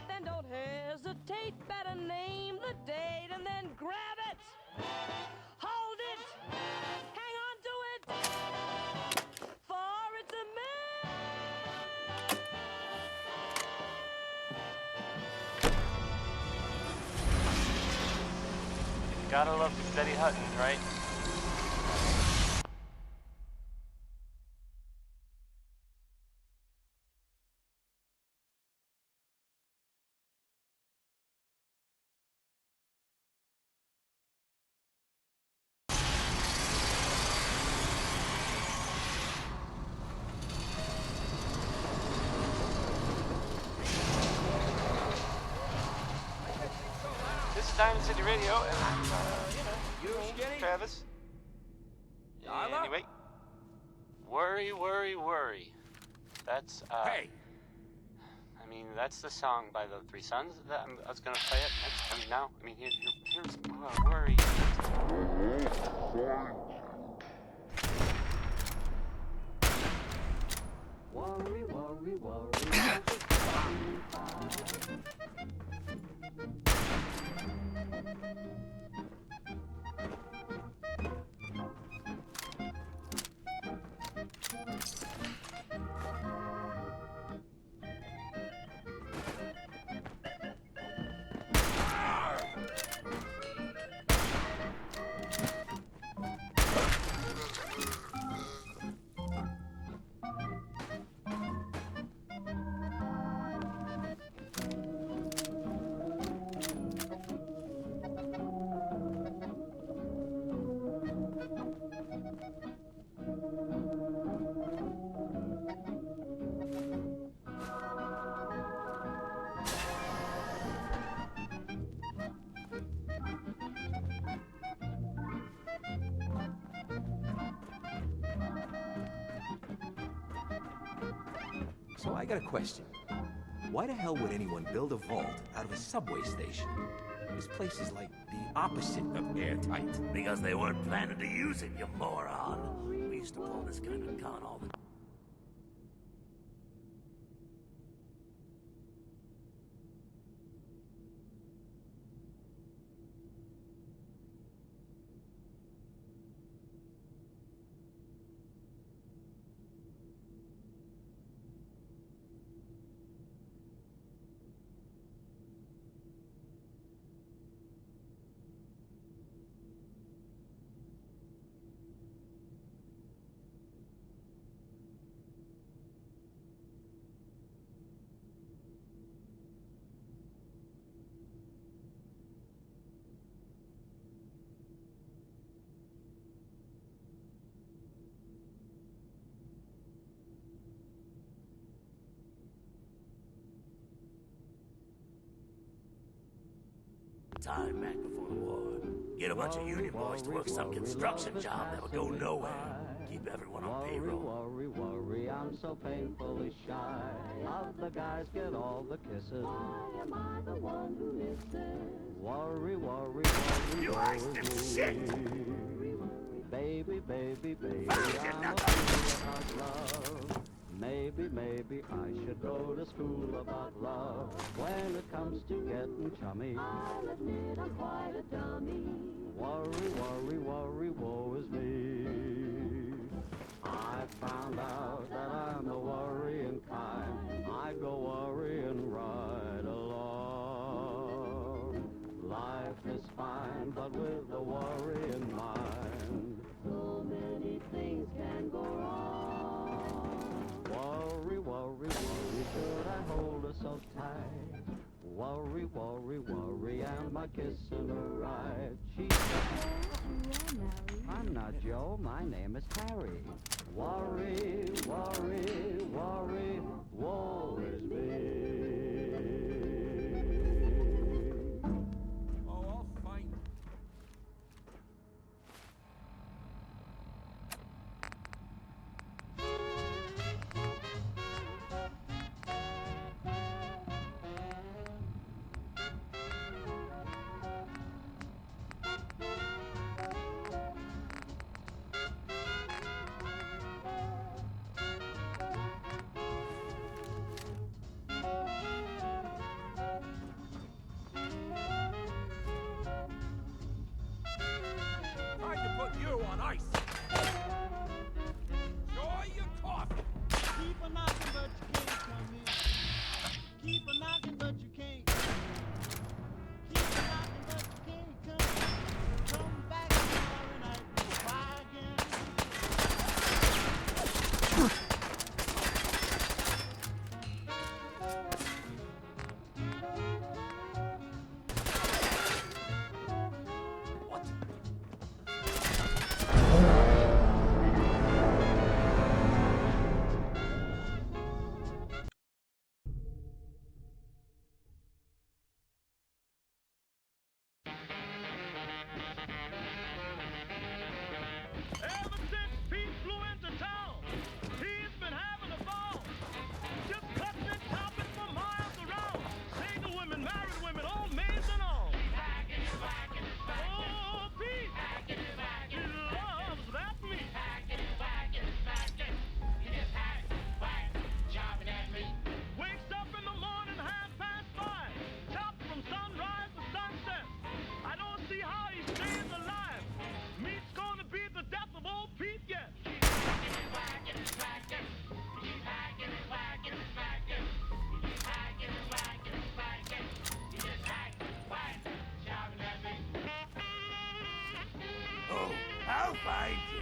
then don't hesitate. Better name the date and then grab it. Hold it. Hang on to it. For it's a man. You gotta love Betty Hutton, right? This is Diamond City Radio, and I'm, Travis. Anyway, worry. That's, Hey! I mean, that's the song by the Three Sons. I was gonna play it next. I mean, now. I mean, here's worry. So I got a question. Why the hell would anyone build a vault out of a subway station? This place is like the opposite of airtight. Because they weren't planning to use it, you moron. We used to pull this kind of con all the time. time back before the war. Get a bunch of union boys to work some construction job that would go nowhere. Keep everyone on payroll. Worry, I'm so painfully shy. Other guys get all the kisses. Why am I the one who misses? Worry, You asked him shit! Baby, I'm a fool about love. Maybe I should go to school about love. When it comes to getting chummy, I'll admit I'm quite a dummy. Worry, woe is me. I found out that I'm the worrying kind. I go worrying right along. Life is fine, but with the worry in mind, so many things can go wrong. Worry, should I hold her so tight? Worry, am I kissing her right? She said, I'm not Joe, my name is Harry. Worry, woe is me. Oh, I'll find it. Tried to put you on ice. Enjoy your coffee. Keep a knocking, but you can't come in. Keep a knocking, but you can't. Keep a knocking, but you can't come. Come back tomorrow night and try again. Ever since Pete flew into town, he's been having a ball. Just cutting and chopping for miles around. Single women, married women, old maids and all. Oh, Pete! He loves that meat. Wakes up in the morning 5:30, chopped from sunrise to sunset. I don't see how he stays alive. Meat's gonna be the death of old Pete yet. Oh, I'll find you.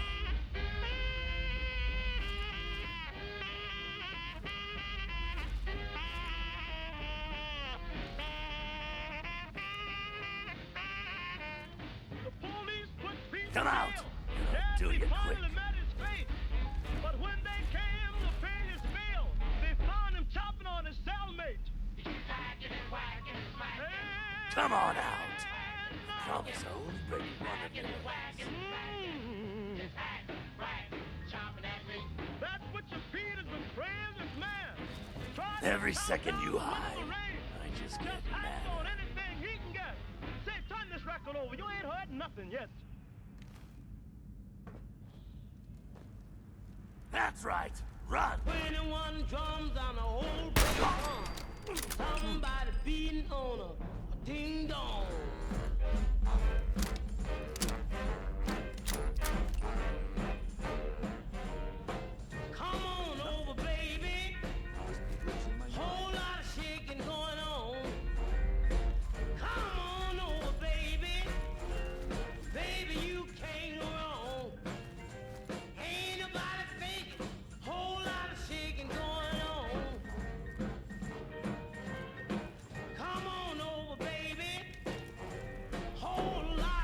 The police put Pete Come in out. jail. Do Yes, he you finally quick. met his fate. But when they came to pay his bail, they found him chopping on his cellmate. Come on out. Promise I'll only break one of your legs. That's what your Pete has been praying this man. Trying to Every stop second down you the hide, rain. I just get Just acts mad. on anything he can get. Say, turn this record over. You ain't heard nothing yet. That's right. Run. 21 drums on a whole big drum. Somebody beating on a ding dong. Come on over, baby. Whole lot of shaking going on. Come on over, baby. Baby, you can't go wrong. Ain't nobody faking. Whole lot of shaking going on. Come on over, baby. Whole lot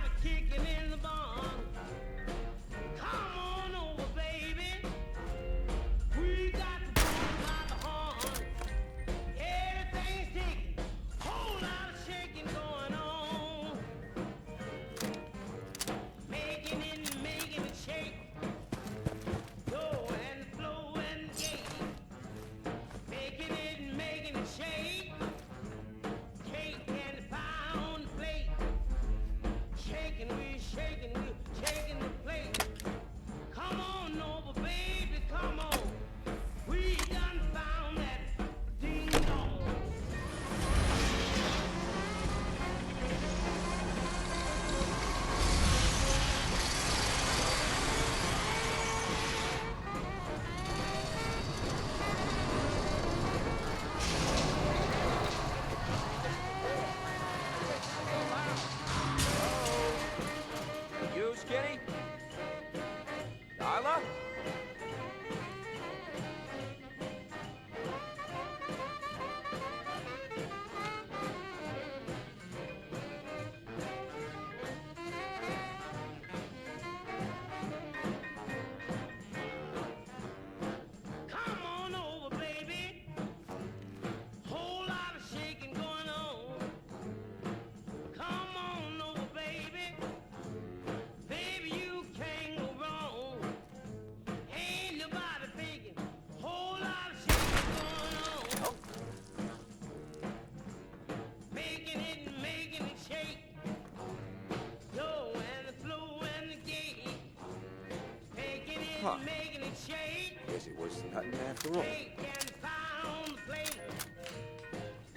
making it shake. Guess it worse than hunting after all. Shake and pound the plate.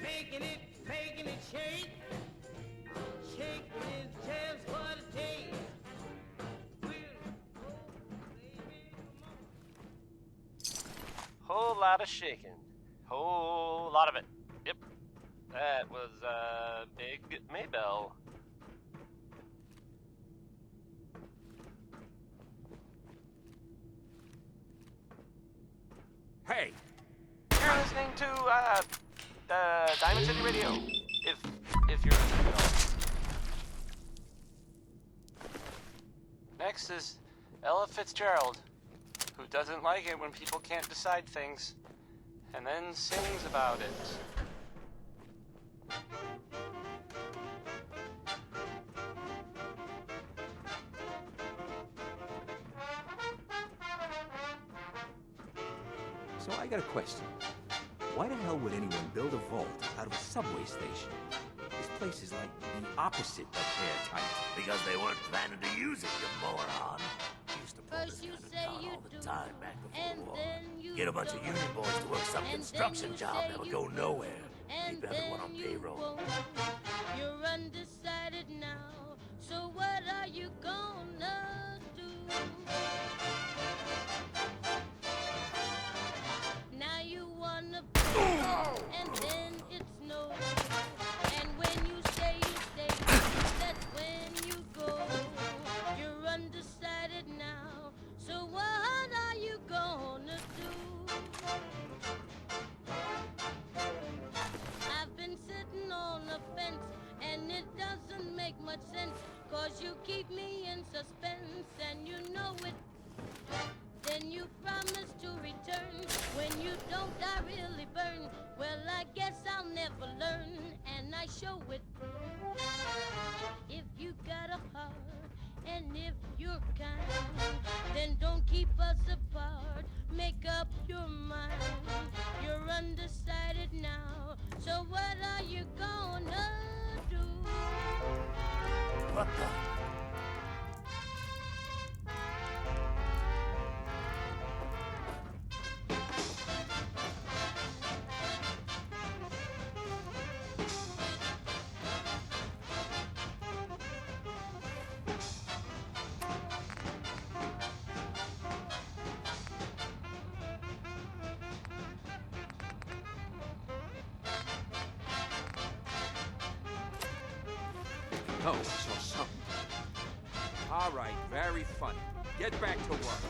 Making it shake. Shaking is just what it takes. Whole lot of shaking. Whole lot of it. Yep. That was, Big Maybell. Hey! You're listening to, Diamond City Radio. If you're listening at all. Next is Ella Fitzgerald, who doesn't like it when people can't decide things, and then sings about it. So I got a question. Why the hell would anyone build a vault out of a subway station? This place is like the opposite of airtight. Because they weren't planning to use it, you moron. Used to pull this kind of town all the time back before the war. Get a bunch of union boys to work some construction job that would go nowhere. Keep everyone on payroll. You're undecided now, so what are you gonna do? Now you wanna play, and then it's no. And when you stay, that's when you go. You're undecided now, so what are you gonna do? I've been sitting on a fence, and it doesn't make much sense, 'cause you keep me in suspense, and you know it. Then you promise to return. When you don't, I really burn. Well, I guess I'll never learn, and I show it. If you got a heart, and if you're kind, then don't keep us apart. Make up your mind. You're undecided now, so what are you gonna do? What the? Oh, I saw something. All right, very funny. Get back to work.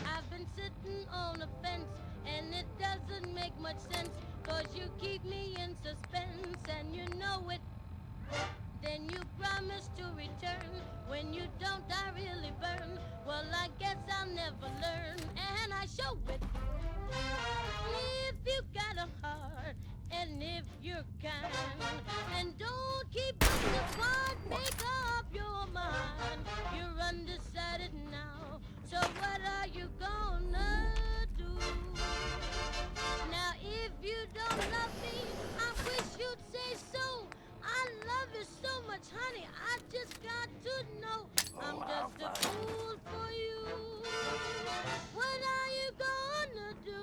I've been sitting on a fence, and it doesn't make much sense, 'cause you keep me in suspense, and you know it. Then you promise to return. When you don't, I really burn. Well, I guess I'll never learn, and I show it. If you got a heart, and if you're kind, and don't keep us apart, make up your mind. You're undecided now, so what are you gonna do? Now, if you don't love me, I wish you'd say so. I love you so much, honey, I just got to know. I'm just a fool for you. What are you gonna do?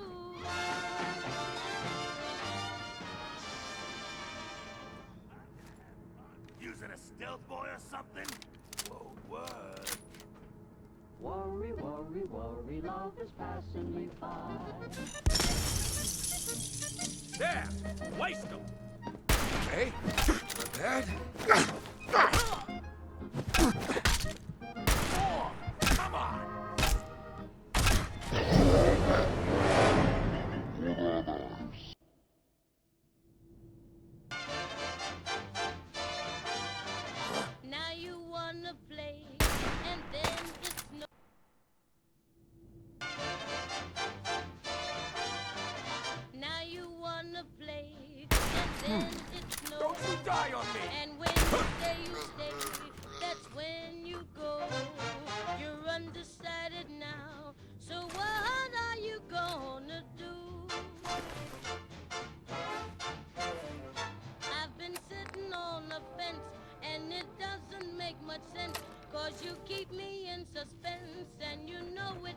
Using a stealth boy or something? Whoa, what? Worry, worry, worry, love is passing me by. There! Waste them! Hey, not bad. More! Come on! Now you wanna play, and then it's no. Now you wanna play, and then it's no. Don't you die on me! And when you make much sense, 'cause you keep me in suspense, and you know it.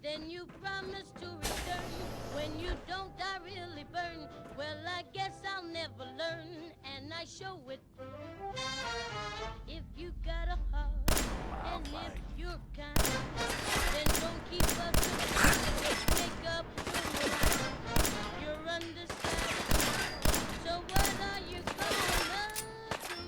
Then you promise to return. When you don't, I really burn. Well, I guess I'll never learn, and I show it. If you got a heart, and if you're kind, then don't keep us apart. Make up your mind. You're undecided. So what are you gonna do?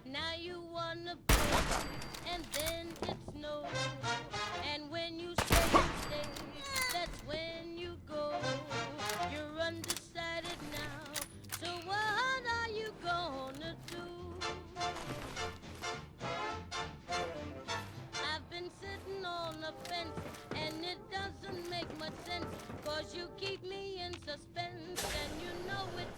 Now you wanna play, and then it's no. And when you say you stay, that's when you go. You're undecided now, so what are you gonna do? I've been sitting on the fence, and it doesn't make much sense, 'cause you keep me in suspense, and you know it.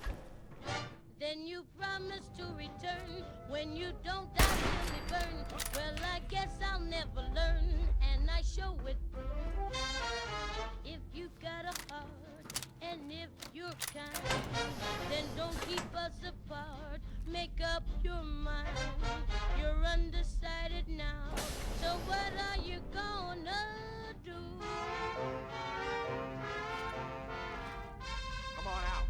Then you promise to return. When you don't, I really burn. Well, I guess I'll never learn, and I show it. If you got a heart, and if you're kind, then don't keep us apart. Make up your mind. You're undecided now, so what are you gonna do? Come on out.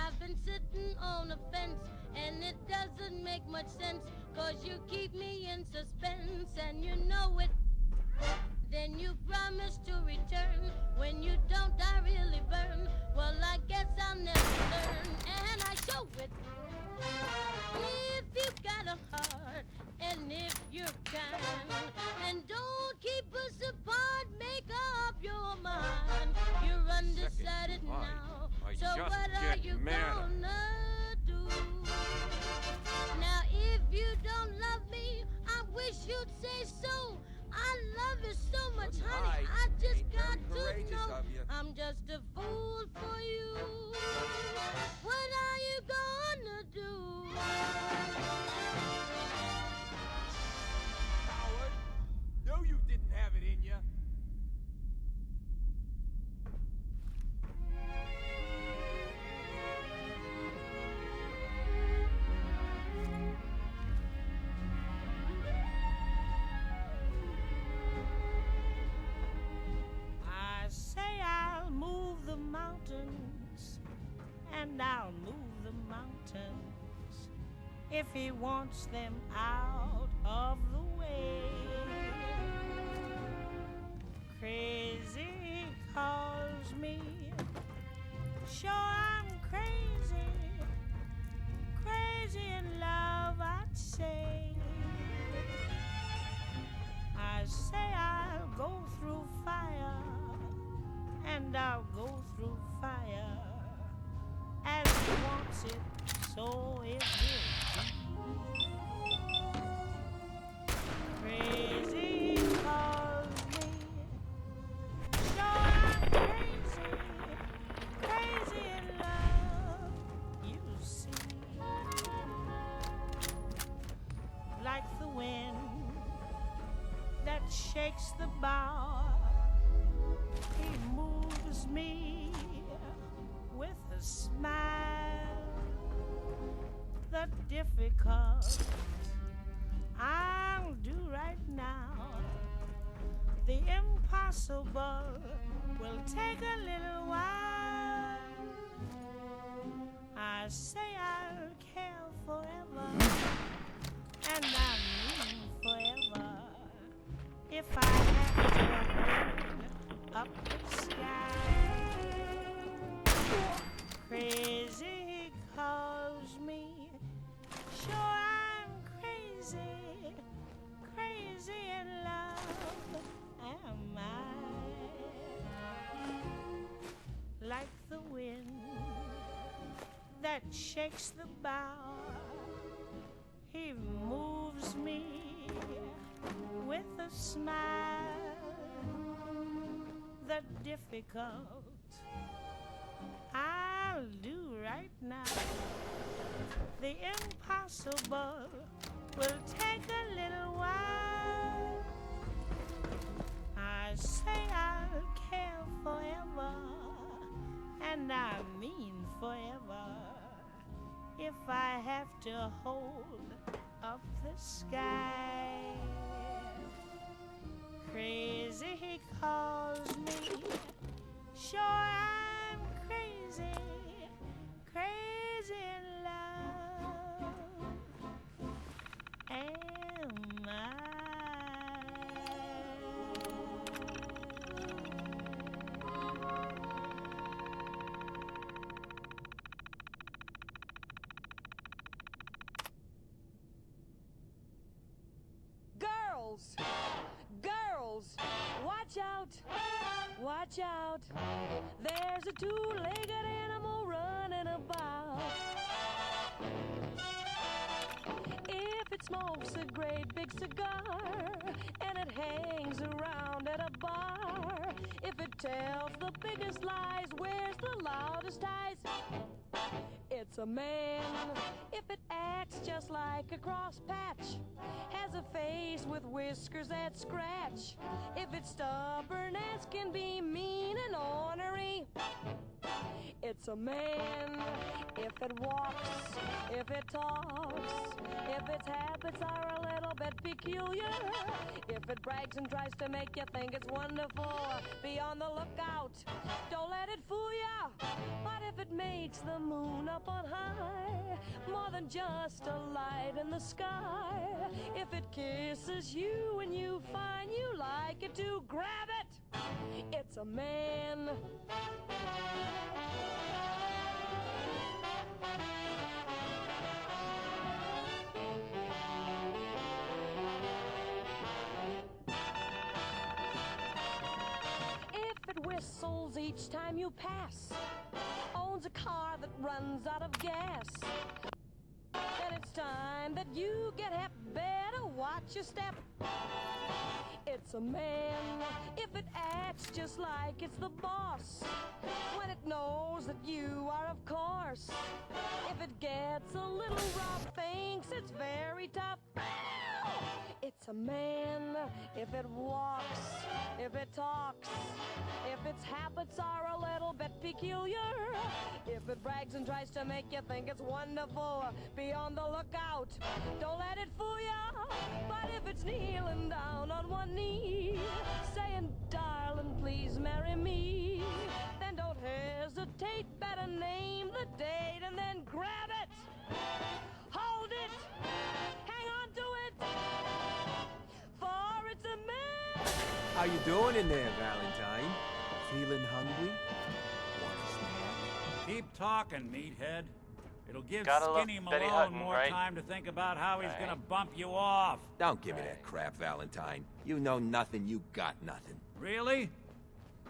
I've been sitting on a fence, and it doesn't make much sense, 'cause you keep me in suspense, and you know it. Then you promise to return. When you don't, I really burn. Well, I guess I'll never learn, and I show it. If you got a heart, and if you're kind, then don't keep us apart. Make up your mind. You're undecided now, so what are you gonna do? Now, if you don't love me, I wish you'd say so. I love you so much, honey. I just got to know I'm just a fool for you. What are you gonna do? Howard! No, you didn't have it in you. I say I'll move the mountains, and I'll move the mountains if he wants them out of the way. Crazy he calls me, sure I'm crazy, crazy in love I'd say. I say I'll go through fire, and I'll go through fire, as he wants it, so it will be. Crazy he calls me, sure I'm crazy, crazy in love, you see. Like the wind that shakes the bough, he moves me with a smile. The difficult I'll do right now, the impossible will take a little while. I say I'll care forever, and I mean forever, if I have to open up the sky. Crazy he calls me, sure I'm shakes the bough. He moves me with a smile. The difficult I'll do right now. The impossible will take a little while. I say I'll care forever, and I mean forever, if I have to hold up the sky. Crazy he calls me, sure I'm crazy, crazy in love. Am I? Girls! Girls! Watch out! Watch out! There's a two-legged animal running about. If it smokes a great big cigar and it hangs around at a bar, if it tells the biggest lies, wears the loudest ties, it's a man. If it acts just like a cross patch, has a face with whiskers that scratch, if it's stubborn as can be, mean and ornery, it's a man. If it walks, if it talks, if its habits are a little bit peculiar, if it brags and tries to make you think it's wonderful, be on the lookout, don't let it fool ya. But if it makes the moon up on high, more than just a light in the sky, if it kisses you and you find you like it to, grab it, it's a man. If it whistles each time you pass, owns a car that runs out of gas, then it's time that you get hep. Better watch your step. It's a man. If it acts just like it's the boss, when it knows that you are, of course, if it gets a little rough, thinks it's very tough, it's a man. If it walks, if it talks, if its habits are a little bit peculiar, if it brags and tries to make you think it's wonderful, be on the lookout, don't let it fool ya. But if it's kneeling down on one knee, saying, darling, please marry me, then don't hesitate, better name the date and then grab it, hold it, hang on to it, for it's a man. How you doing in there, Valentine? Feeling hungry? Want a snack? Keep talking, meathead. It'll give Gotta love Skinny Betty Malone Hutton, more right? time to think about how he's Right. gonna bump you off. Don't give me that crap, Valentine. You know nothing, you got nothing. Really?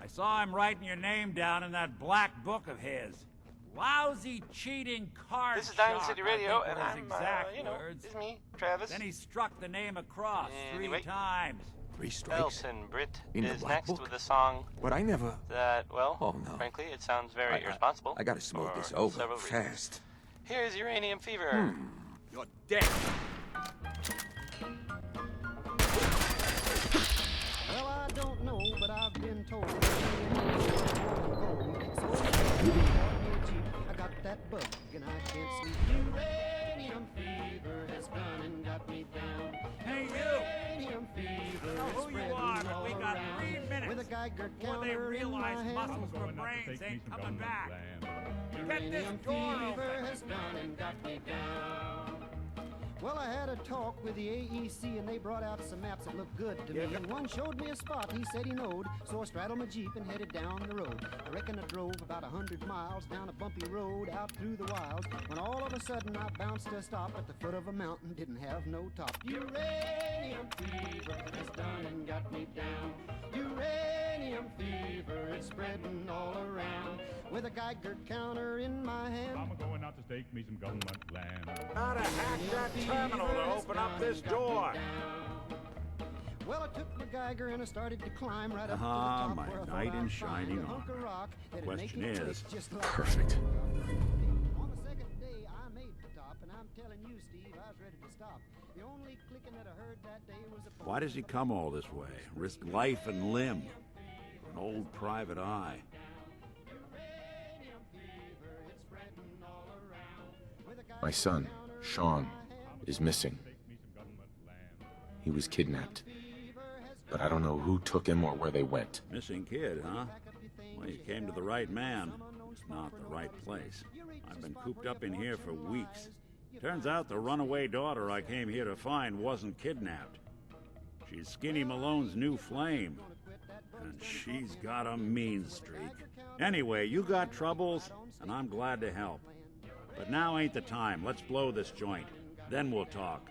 I saw him writing your name down in that black book of his. Lousy, cheating card This is Diamond shark, City I Radio, think and were his I'm, exact you know, words. it's me, Travis. Then he struck the name across Anyway. 3 times. 3 strikes? Elton Britt In the is Black next Book? with a song But I never... that, well, Oh, no. frankly, it sounds very irresponsible. I gotta smooth for this over several reasons. fast. Here's Uranium Fever. You're dead. Well, I don't know, but I've been told. So I got that bug and I can't sleep. Uranium fever has gone and got me down. Hey, you! Uranium fever Know is who you spreading are, but we all got around. 3 minutes With a Geiger before they counter in realize my hand. muscles for brains ain't coming back. Get this Uranium door fever open. has gone and got me down. Well, I had a talk with the AEC and they brought out some maps that looked good to me. And one showed me a spot he said he knowed, so I straddled my Jeep and headed down the road. I reckon I drove about 100 miles down a bumpy road out through the wilds, when all of a sudden I bounced to a stop at the foot of a mountain, didn't have no top. Uranium fever has done and got me down. Uranium fever, it's spreading all around. With a Geiger counter in my hand, I'm going out to stake me some government land. How to hack that terminal to open up this door. well, I took my Geiger and I started to climb right up to the Ah, top my where I thought knight in I'd shining find a hunk of armor. rock that'd Question make it is, click just like perfect. On the second day, I made the top, and I'm telling you, Steve, I was ready to stop. The only clicking that I heard that day was a Why does he come all this way? Risk life and limb for an old private eye. My son, Sean, is missing. He was kidnapped. But I don't know who took him or where they went. Missing kid, huh? Well, you came to the right man, just not the right place. I've been cooped up in here for weeks. Turns out the runaway daughter I came here to find wasn't kidnapped. She's Skinny Malone's new flame. And she's got a mean streak. Anyway, you got troubles, and I'm glad to help. But now ain't the time. Let's blow this joint. Then we'll talk.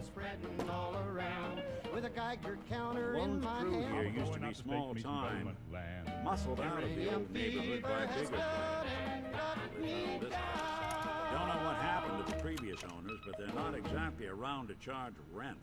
spreading all around. With a Geiger counter in Lone's my crew hand. here used to be small time. Muscled out of the old neighborhood by bigger players. Don't know what happened to the previous owners, but they're not exactly around to charge rent.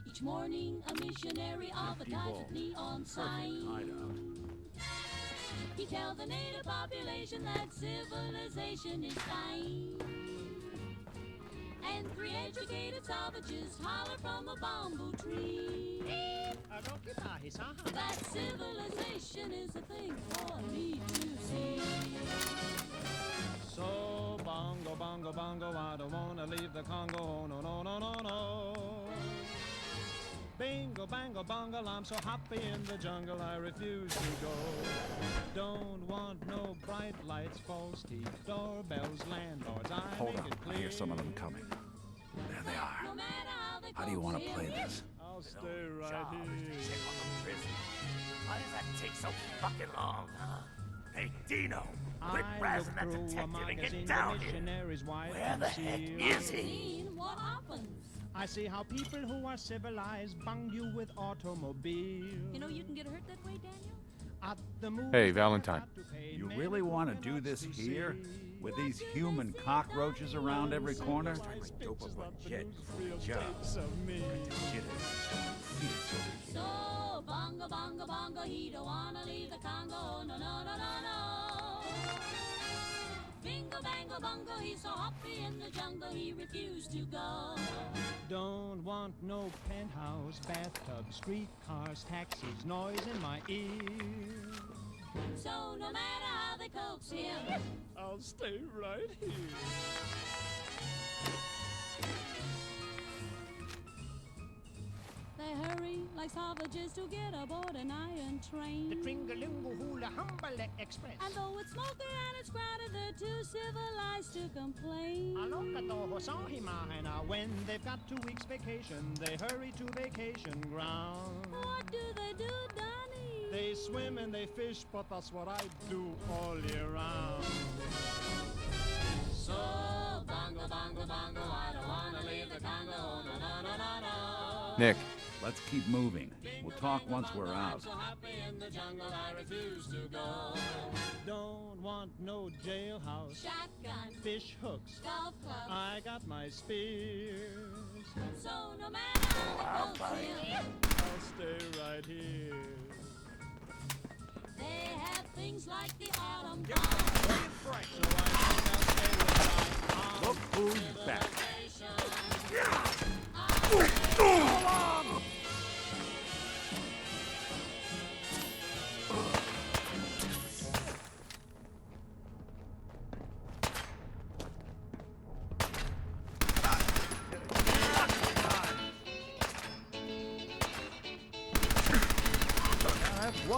Each morning, a missionary advertised with neon signs. He tells the native population that civilization is dying. And 3 educated savages holler from a bamboo tree that civilization is a thing for me to see. So bongo, bongo, bongo, I don't wanna leave the Congo. Oh, no, no, no, no, no. Bingo, bango, bongo, I'm so happy in the jungle I refuse to go. Don't want no bright lights, false teeth, doorbells, landlords. Hold on, I hear some of them coming. There they are. How do you want to play this? I'll stay right here. Why does that take so fucking long, huh? Hey, Dino, quit razzing that detective and get down here. Where the heck is he? What happens? I see how people who are civilized bung you with automobiles. You know you can get hurt that way, Daniel? At the movie, Hey, Valentine. You really want to do this here? With these human cockroaches around every corner? Dope up on jet before you jump. So bongo, bongo, bongo, he don't wanna leave the Congo. No, no, no, no, no. Bingo, bango, bongo, he's so happy in the jungle he refused to go. Don't want no penthouse, bathtub, streetcars, taxis, noise in my ear. So no matter how they coax him, I'll stay right here. they hurry like savages to get aboard an iron train. The Tringalingo Hula Humble Express. And though it's smoky and it's crowded, they're too civilized to complain. When they've got 2 weeks vacation, they hurry to vacation ground. What do they do, Donnie? They swim and they fish, but that's what I do all year round. So bongo, bongo, bongo, I don't wanna leave the Congo. No, no, no, no, no. Nick. Let's keep moving. We'll talk once we're out. So happy in the jungle, I refuse to go. Don't want no jailhouse, Shotgun, fish hooks, golf club. I got my spears. So no matter how they coax him, I'll stay right here. they have things like the autumn So I think I'll stay with my Look who's back.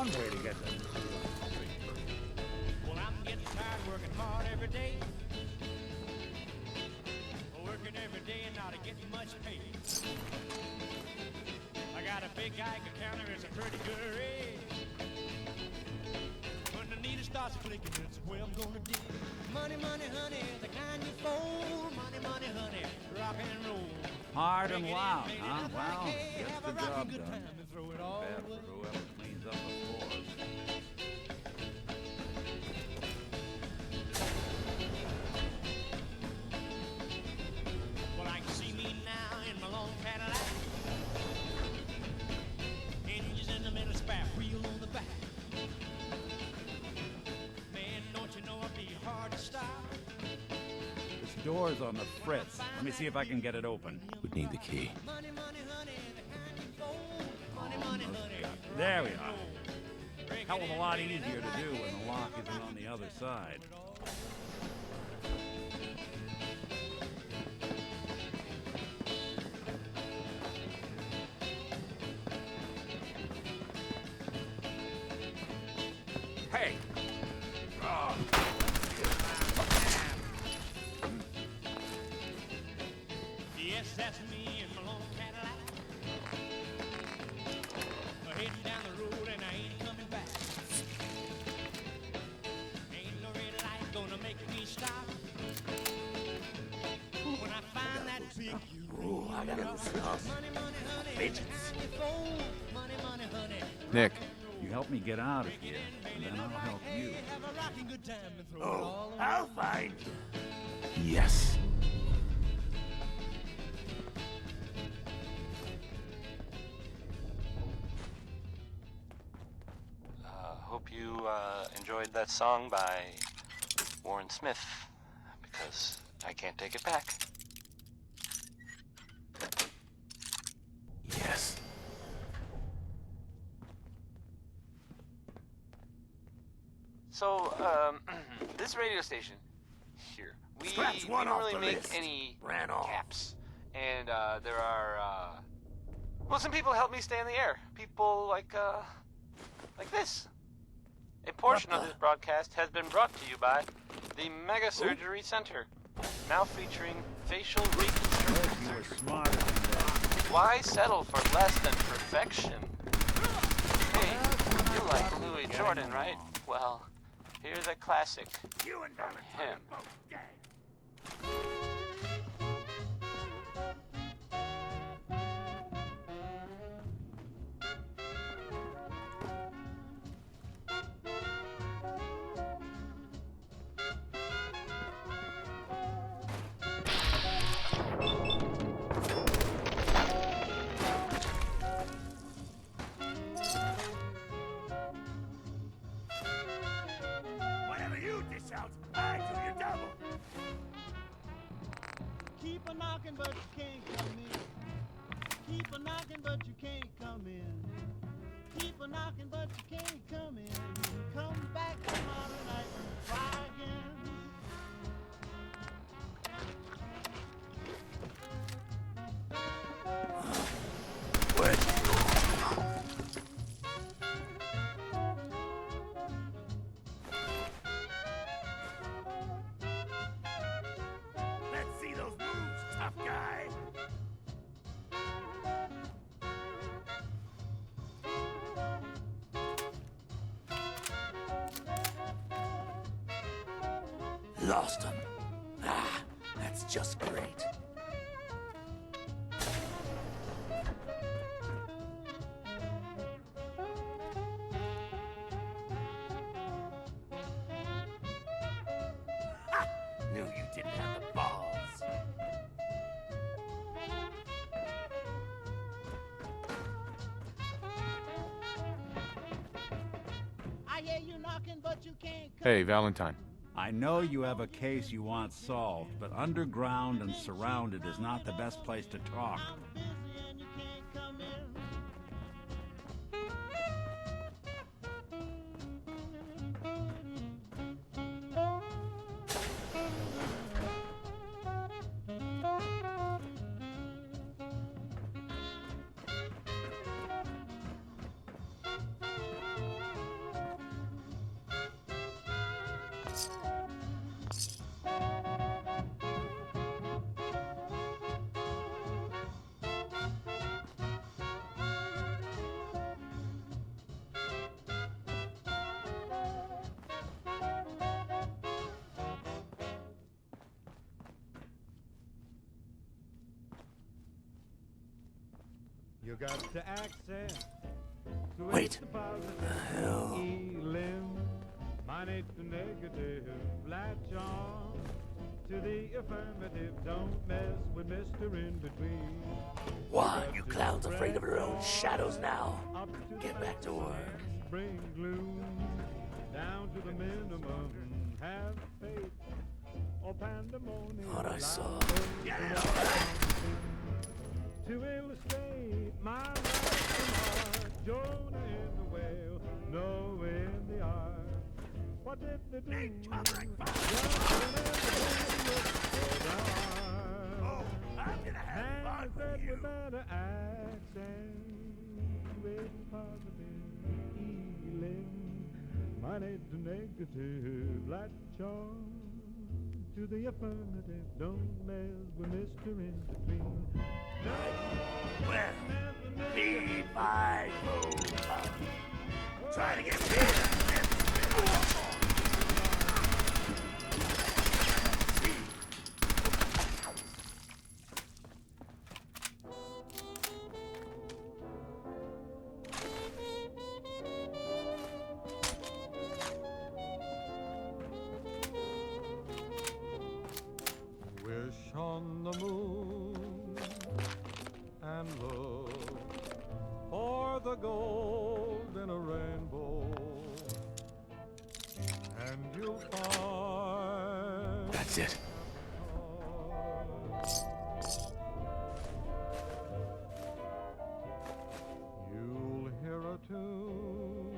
one way to get the... Well, I'm getting tired working hard every day. Working every day and not getting much pay. I got a big Geiger counter, it's a pretty good rate. When the needle starts clicking, it's where I'm gonna dig. Money, money, honey, the kind you fold. Money, money, honey, rock and roll. Hard and loud, huh? Well, gets have the a rockin' job good done. time and throw it all Bad away. for whoever cleans up the floors. Well, I can see me now in my long Cadillac. Engines in the middle, spare wheel on the back. Man, don't you know I'd be hard to stop. This door's on the fritz. Let me see if I can get it open. Would need the key. Money, money, honey, the kind you fold. Money, money, honey. There we are. Hell of a lot easier to do when the lock isn't on the other side. Hey! Oh. Yes, that's me in my long Cadillac. Heading down the road and I ain't coming back. Ain't no red light gonna make me stop. When I find that big Ooh, I gotta listen up. money, money, honey, Bitches. money, money, honey. Nick, You help me get out of here, and then I'll help you. Have a rocking good time and throw it Oh, all away. I'll find you. Yes. Hope you enjoyed that song by Warren Smith, because I can't take it back. Yes. So, this radio station here, we Scratch one don't off really the make list. any Ran off. caps, and there are well, some people help me stay in the air. People like this. A portion of this broadcast has been brought to you by the Mega Surgery Center, now featuring facial reconstruction You were surgery. smarter than that. Why settle for less than perfection? Hey, you like Louis Jordan, right? Well, here's a classic. You and Valentine Him. are both dead. Whatever you dish out, I do your double. Keep a knocking, but you can't come in. Keep a knocking, but you can't come in. Keep a knocking, but you can't come in. Come back tomorrow night and try again. Let's see those moves, tough guy. Lost him. Ah, that's just great. Ha! Knew you didn't have the balls. I hear you knocking, but you can't come. hey, Valentine. I know you have a case you want solved, but underground and surrounded is not the best place to talk. I'm busy and you can't come in. You got to access. Wait. The hell? Minus the negative, latch on to the affirmative. Don't mess with Mr. In Between. Why, you clowns afraid of your own shadows now? Get back to work. Bring gloom down to the minimum. Have faith or pandemonium. What I saw. To illustrate my life, Jonah in the whale, Noah in the ark. What did they do? Oh, I'm gonna have fun with you. Better accent with positive healing. Minus the negative, latch on to the affirmative. Don't mess with Mr. In Between. Well, be my move. Try to get rid Wish on the moon and look for the gold in a rainbow, and you'll find. That's it. You'll hear a tune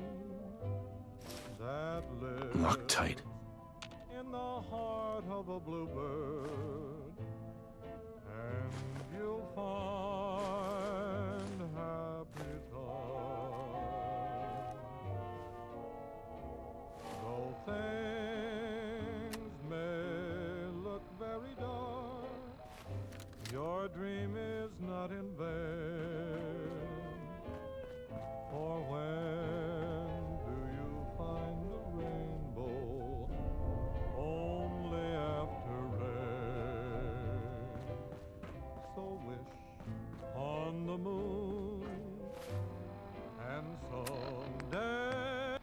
that lives Lock tight. in the heart of a bluebird, and you'll find happy times. Though things may look very dark, your dream is not in vain. For when do you find a rainbow? Only after rain. So wish on the moon, and someday.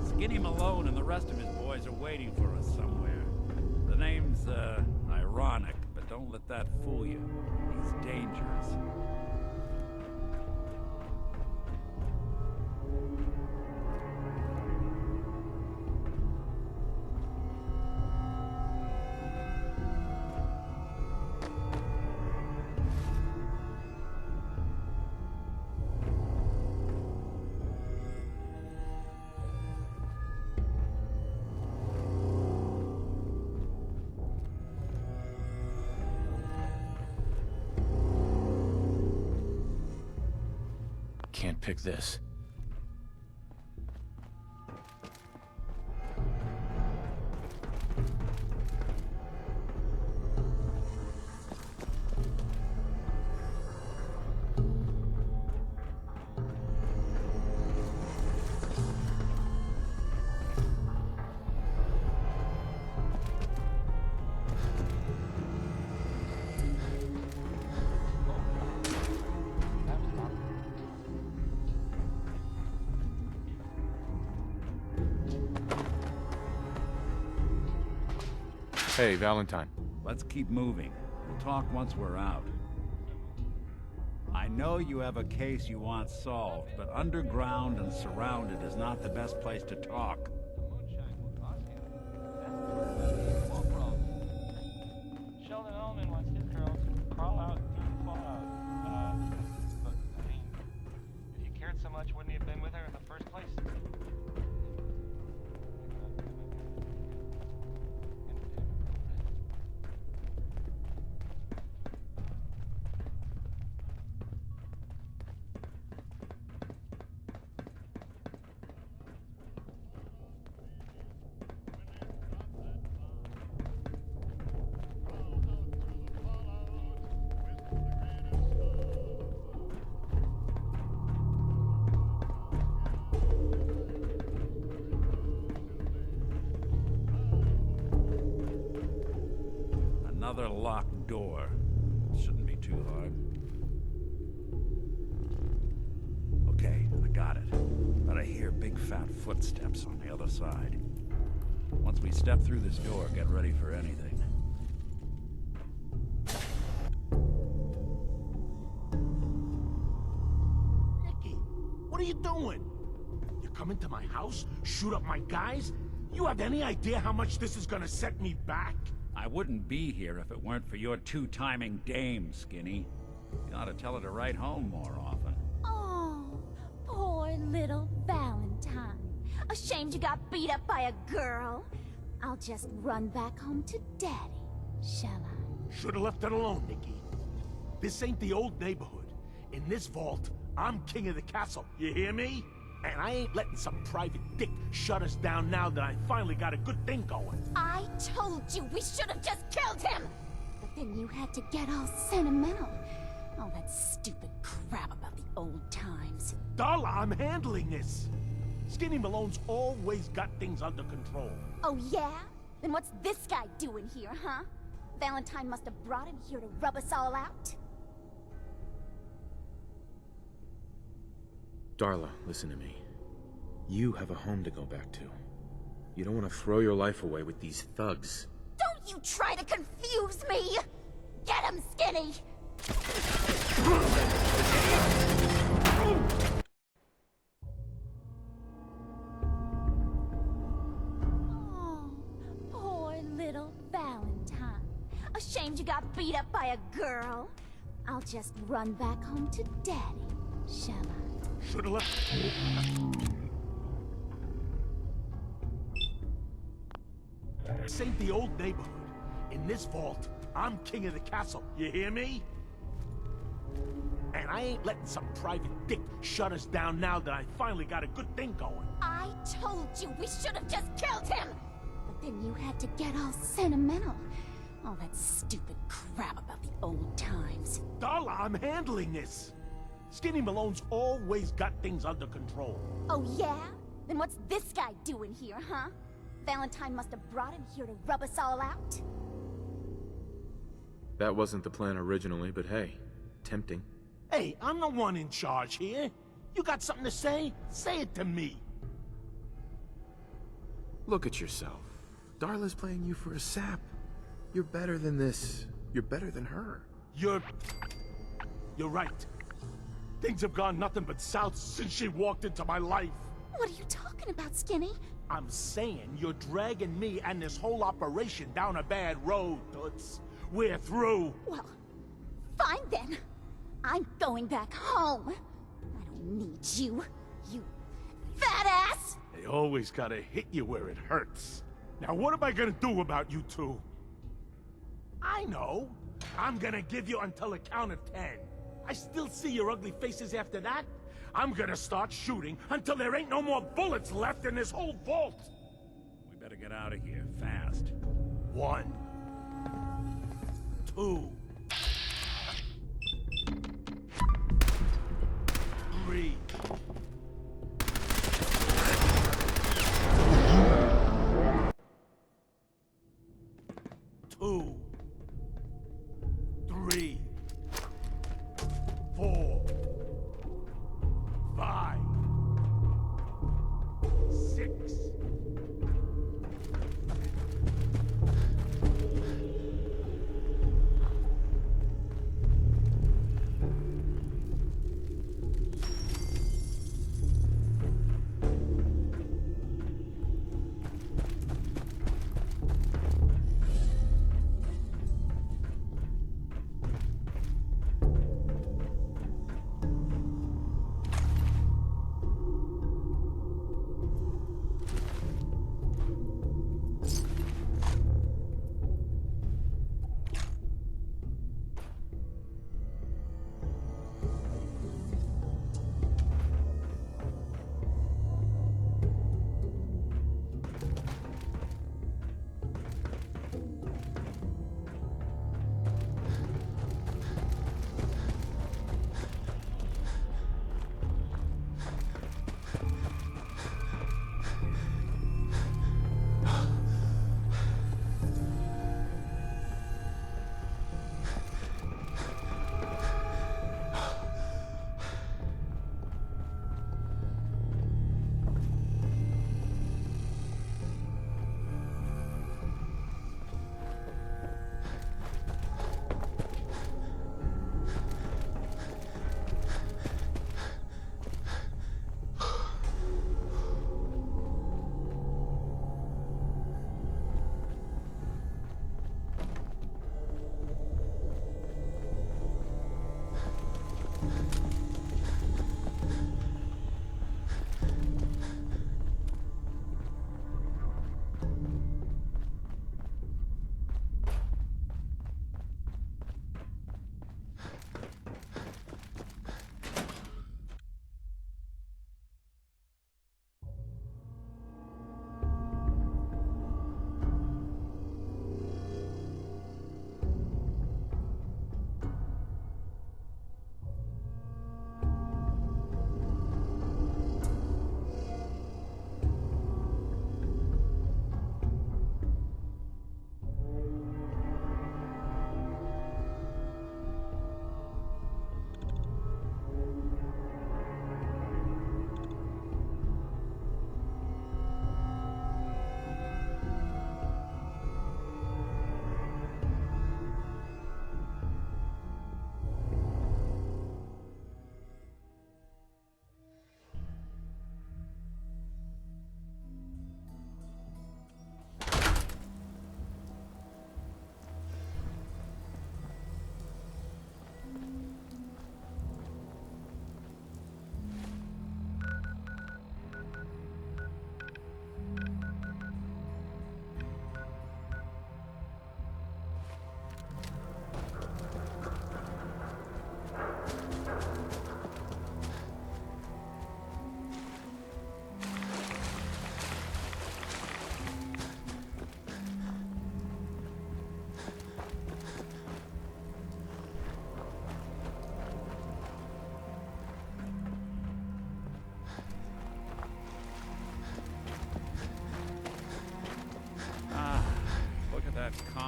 Skinny Malone and the rest of his boys are waiting for us somewhere. The name's, ironic, but don't let that fool you. He's dangerous. Can't pick this. Hey, Valentine. Let's keep moving. We'll talk once we're out. I know you have a case you want solved, but underground and surrounded is not the best place to talk. Sheldon Ellman wants his girl to crawl out through the fallout. But, I mean, if he cared so much, wouldn't he have been with her in the first place? Another locked door. Shouldn't be too hard. Okay, I got it. But I hear big fat footsteps on the other side. Once we step through this door, get ready for anything. Nicky, what are you doing? You come into my house, shoot up my guys? You have any idea how much this is gonna set me back? I wouldn't be here if it weren't for your two-timing dame, Skinny. You ought to tell her to write home more often. Oh, poor little Valentine. Ashamed you got beat up by a girl? I'll just run back home to Daddy, shall I? Should've left it alone, Nicky. This ain't the old neighborhood. In this vault, I'm king of the castle. You hear me? And I ain't letting some private dick shut us down now that I finally got a good thing going. I told you we should have just killed him! But then you had to get all sentimental. All that stupid crap about the old times. Darla, I'm handling this. Skinny Malone's always got things under control. Oh yeah? Then what's this guy doing here, huh? Valentine must have brought him here to rub us all out? Darla, listen to me. You have a home to go back to. You don't want to throw your life away with these thugs. Don't you try to confuse me! Get him, Skinny! Oh, poor little Valentine. Ashamed you got beat up by a girl? I'll just run back home to Daddy, shall I? Should've left. This ain't the old neighborhood. In this vault, I'm king of the castle. You hear me? And I ain't letting some private dick shut us down now that I finally got a good thing going. I told you we should have just killed him! But then you had to get all sentimental. All that stupid crap about the old times. Darla, I'm handling this. Skinny Malone's always got things under control. Oh yeah? Then what's this guy doing here, huh? Valentine must have brought him here to rub us all out? That wasn't the plan originally, but hey, tempting. Hey, I'm the one in charge here. You got something to say? Say it to me. Look at yourself. Darla's playing you for a sap. You're better than this. You're better than her. You're right. Things have gone nothing but south since she walked into my life. What are you talking about, Skinny? I'm saying you're dragging me and this whole operation down a bad road, Toots. We're through. Well, fine then. I'm going back home. I don't need you, you fat ass! They always gotta hit you where it hurts. Now what am I gonna do about you two? I know. I'm gonna give you until the count of 10. I still see your ugly faces after that. I'm gonna start shooting until there ain't no more bullets left in this whole vault. We better get out of here, fast. 1, 2, 3. Two, 3, 4, 5, 6.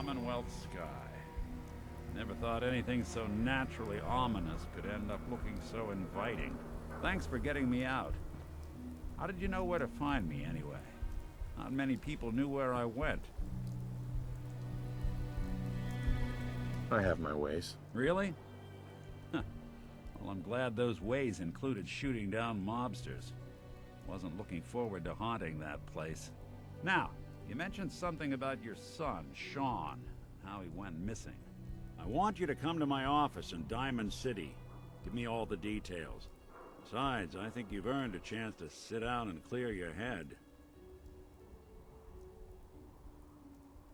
Commonwealth sky. Never thought anything so naturally ominous could end up looking so inviting. Thanks for getting me out. How did you know where to find me, anyway? Not many people knew where I went. I have my ways. Really? Huh. Well, I'm glad those ways included shooting down mobsters. Wasn't looking forward to haunting that place. Now, you mentioned something about your son, Sean, how he went missing. I want you to come to my office in Diamond City. Give me all the details. Besides, I think you've earned a chance to sit down and clear your head.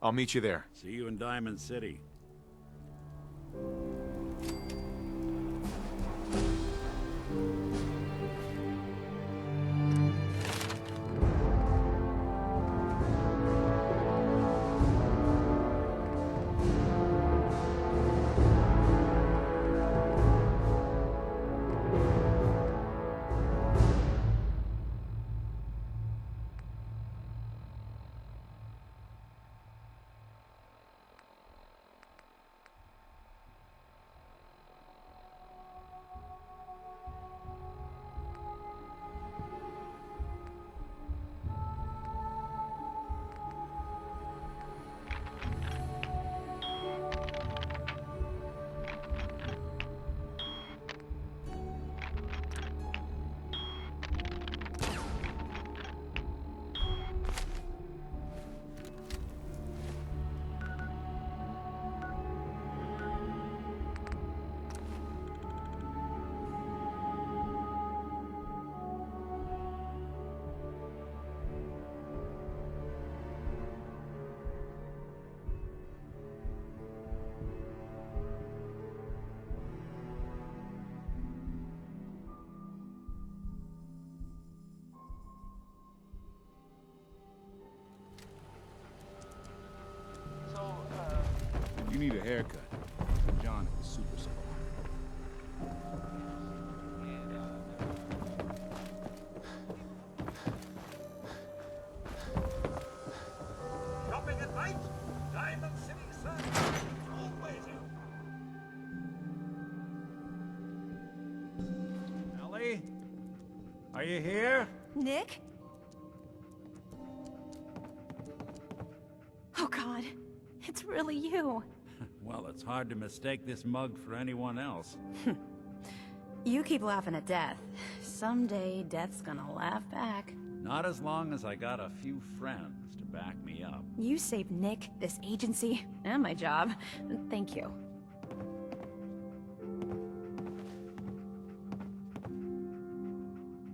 I'll meet you there. See you in Diamond City. You need a haircut. John at the super salon. Shopping at night? Diamond City Sun. Always in. Ellie? Are you here? Nick? Oh God, it's really you. Well, it's hard to mistake this mug for anyone else. You keep laughing at death. Someday, death's gonna laugh back. Not as long as I got a few friends to back me up. You saved Nick, this agency, and my job. Thank you.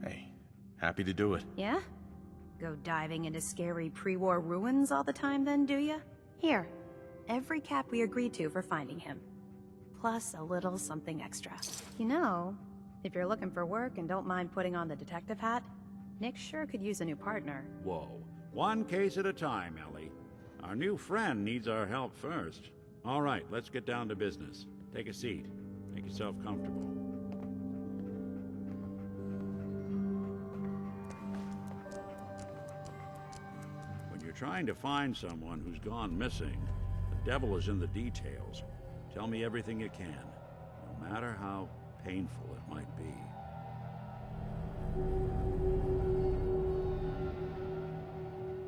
Hey, happy to do it. Yeah? Go diving into scary pre-war ruins all the time then, do ya? Here, every cap we agreed to for finding him. Plus a little something extra. You know, if you're looking for work and don't mind putting on the detective hat, Nick sure could use a new partner. Whoa. One case at a time, Ellie. Our new friend needs our help first. All right, let's get down to business. Take a seat. Make yourself comfortable. When you're trying to find someone who's gone missing, the devil is in the details. Tell me everything you can, no matter how painful it might be.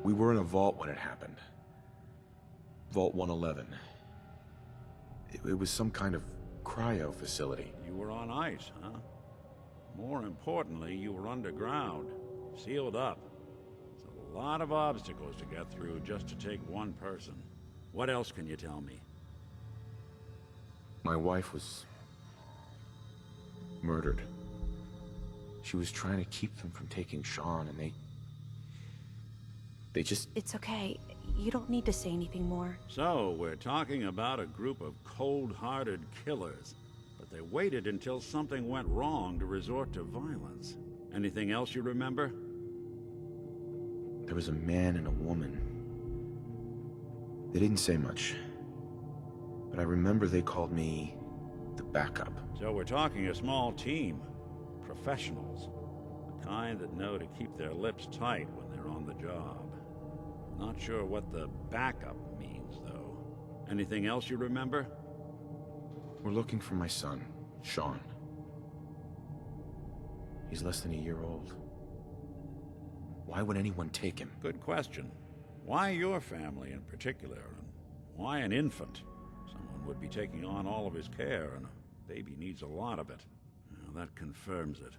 We were in a vault when it happened. Vault 111. It was some kind of cryo facility. You were on ice, huh? More importantly, you were underground, sealed up. It's a lot of obstacles to get through just to take one person. What else can you tell me? My wife was murdered. She was trying to keep them from taking Sean, and they just... It's okay. You don't need to say anything more. So, we're talking about a group of cold-hearted killers, but they waited until something went wrong to resort to violence. Anything else you remember? There was a man and a woman. They didn't say much, but I remember they called me the backup. So we're talking a small team. Professionals. The kind that know to keep their lips tight when they're on the job. Not sure what the backup means, though. Anything else you remember? We're looking for my son, Sean. He's less than a year old. Why would anyone take him? Good question. Why your family in particular? And why an infant? Someone would be taking on all of his care, and a baby needs a lot of it. Now, that confirms it.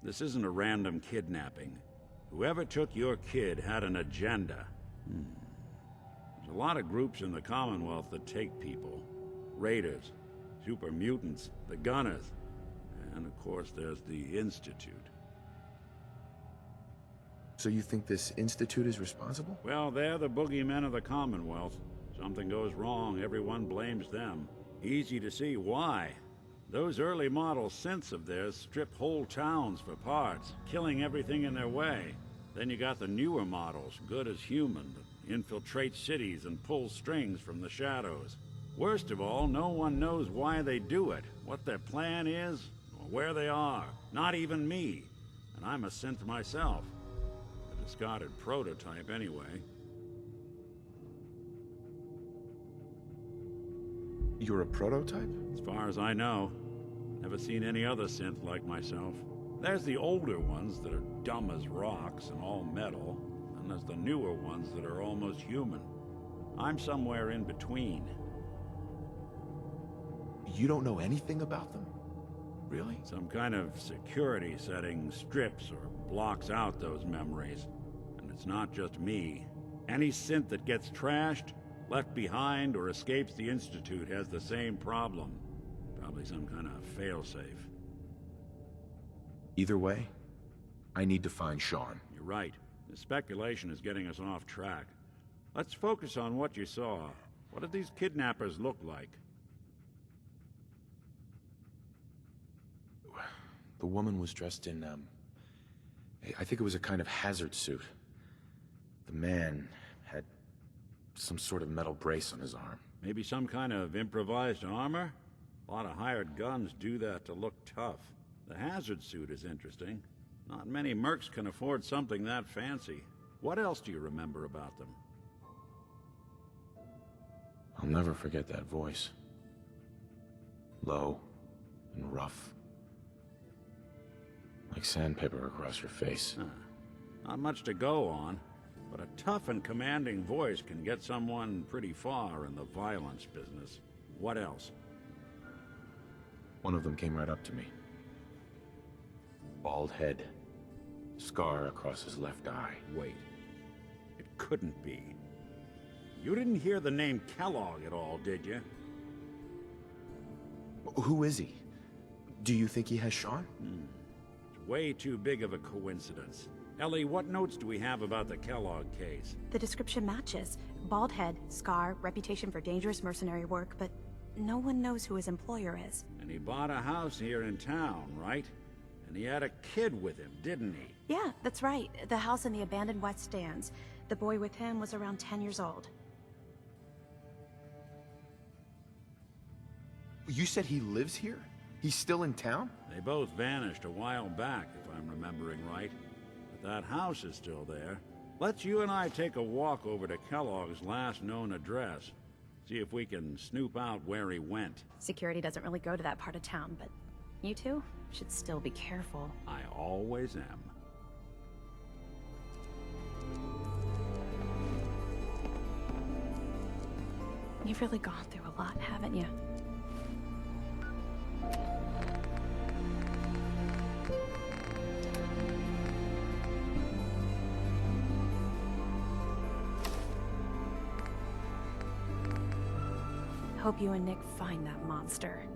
This isn't a random kidnapping. Whoever took your kid had an agenda. There's a lot of groups in the Commonwealth that take people. Raiders, super mutants, the Gunners, and of course there's the Institute. So you think this Institute is responsible? Well, they're the boogeymen of the Commonwealth. Something goes wrong, everyone blames them. Easy to see why. Those early model synths of theirs strip whole towns for parts, killing everything in their way. Then you got the newer models, good as human, that infiltrate cities and pull strings from the shadows. Worst of all, no one knows why they do it, what their plan is, or where they are. Not even me. And I'm a synth myself. A discarded prototype, anyway. You're a prototype? As far as I know. Never seen any other synth like myself. There's the older ones that are dumb as rocks and all metal, and there's the newer ones that are almost human. I'm somewhere in between. You don't know anything about them? Really? Some kind of security setting strips or blocks out those memories. And it's not just me. Any synth that gets trashed, left behind, or escapes the Institute has the same problem. Probably some kind of failsafe. Either way, I need to find Sean. You're right. The speculation is getting us off track. Let's focus on what you saw. What did these kidnappers look like? The woman was dressed in, I think it was a kind of hazard suit. The man had some sort of metal brace on his arm. Maybe some kind of improvised armor? A lot of hired guns do that to look tough. The hazard suit is interesting. Not many mercs can afford something that fancy. What else do you remember about them? I'll never forget that voice. Low and rough. Like sandpaper across your face. Not much to go on, but a tough and commanding voice can get someone pretty far in the violence business. What else? One of them came right up to me. Bald head. Scar across his left eye. Wait. It couldn't be. You didn't hear the name Kellogg at all, did you? Who is he? Do you think he has Sean? It's way too big of a coincidence. Ellie, what notes do we have about the Kellogg case? The description matches. Bald head, scar, reputation for dangerous mercenary work, but no one knows who his employer is. And he bought a house here in town, right? And he had a kid with him, didn't he? Yeah, that's right. The house in the abandoned West Stands. The boy with him was around 10 years old. You said he lives here? He's still in town? They both vanished a while back, if I'm remembering right. But that house is still there. Let's you and I take a walk over to Kellogg's last known address. See if we can snoop out where he went. Security doesn't really go to that part of town, but you two should still be careful. I always am. You've really gone through a lot, haven't you? Hope you and Nick find that monster.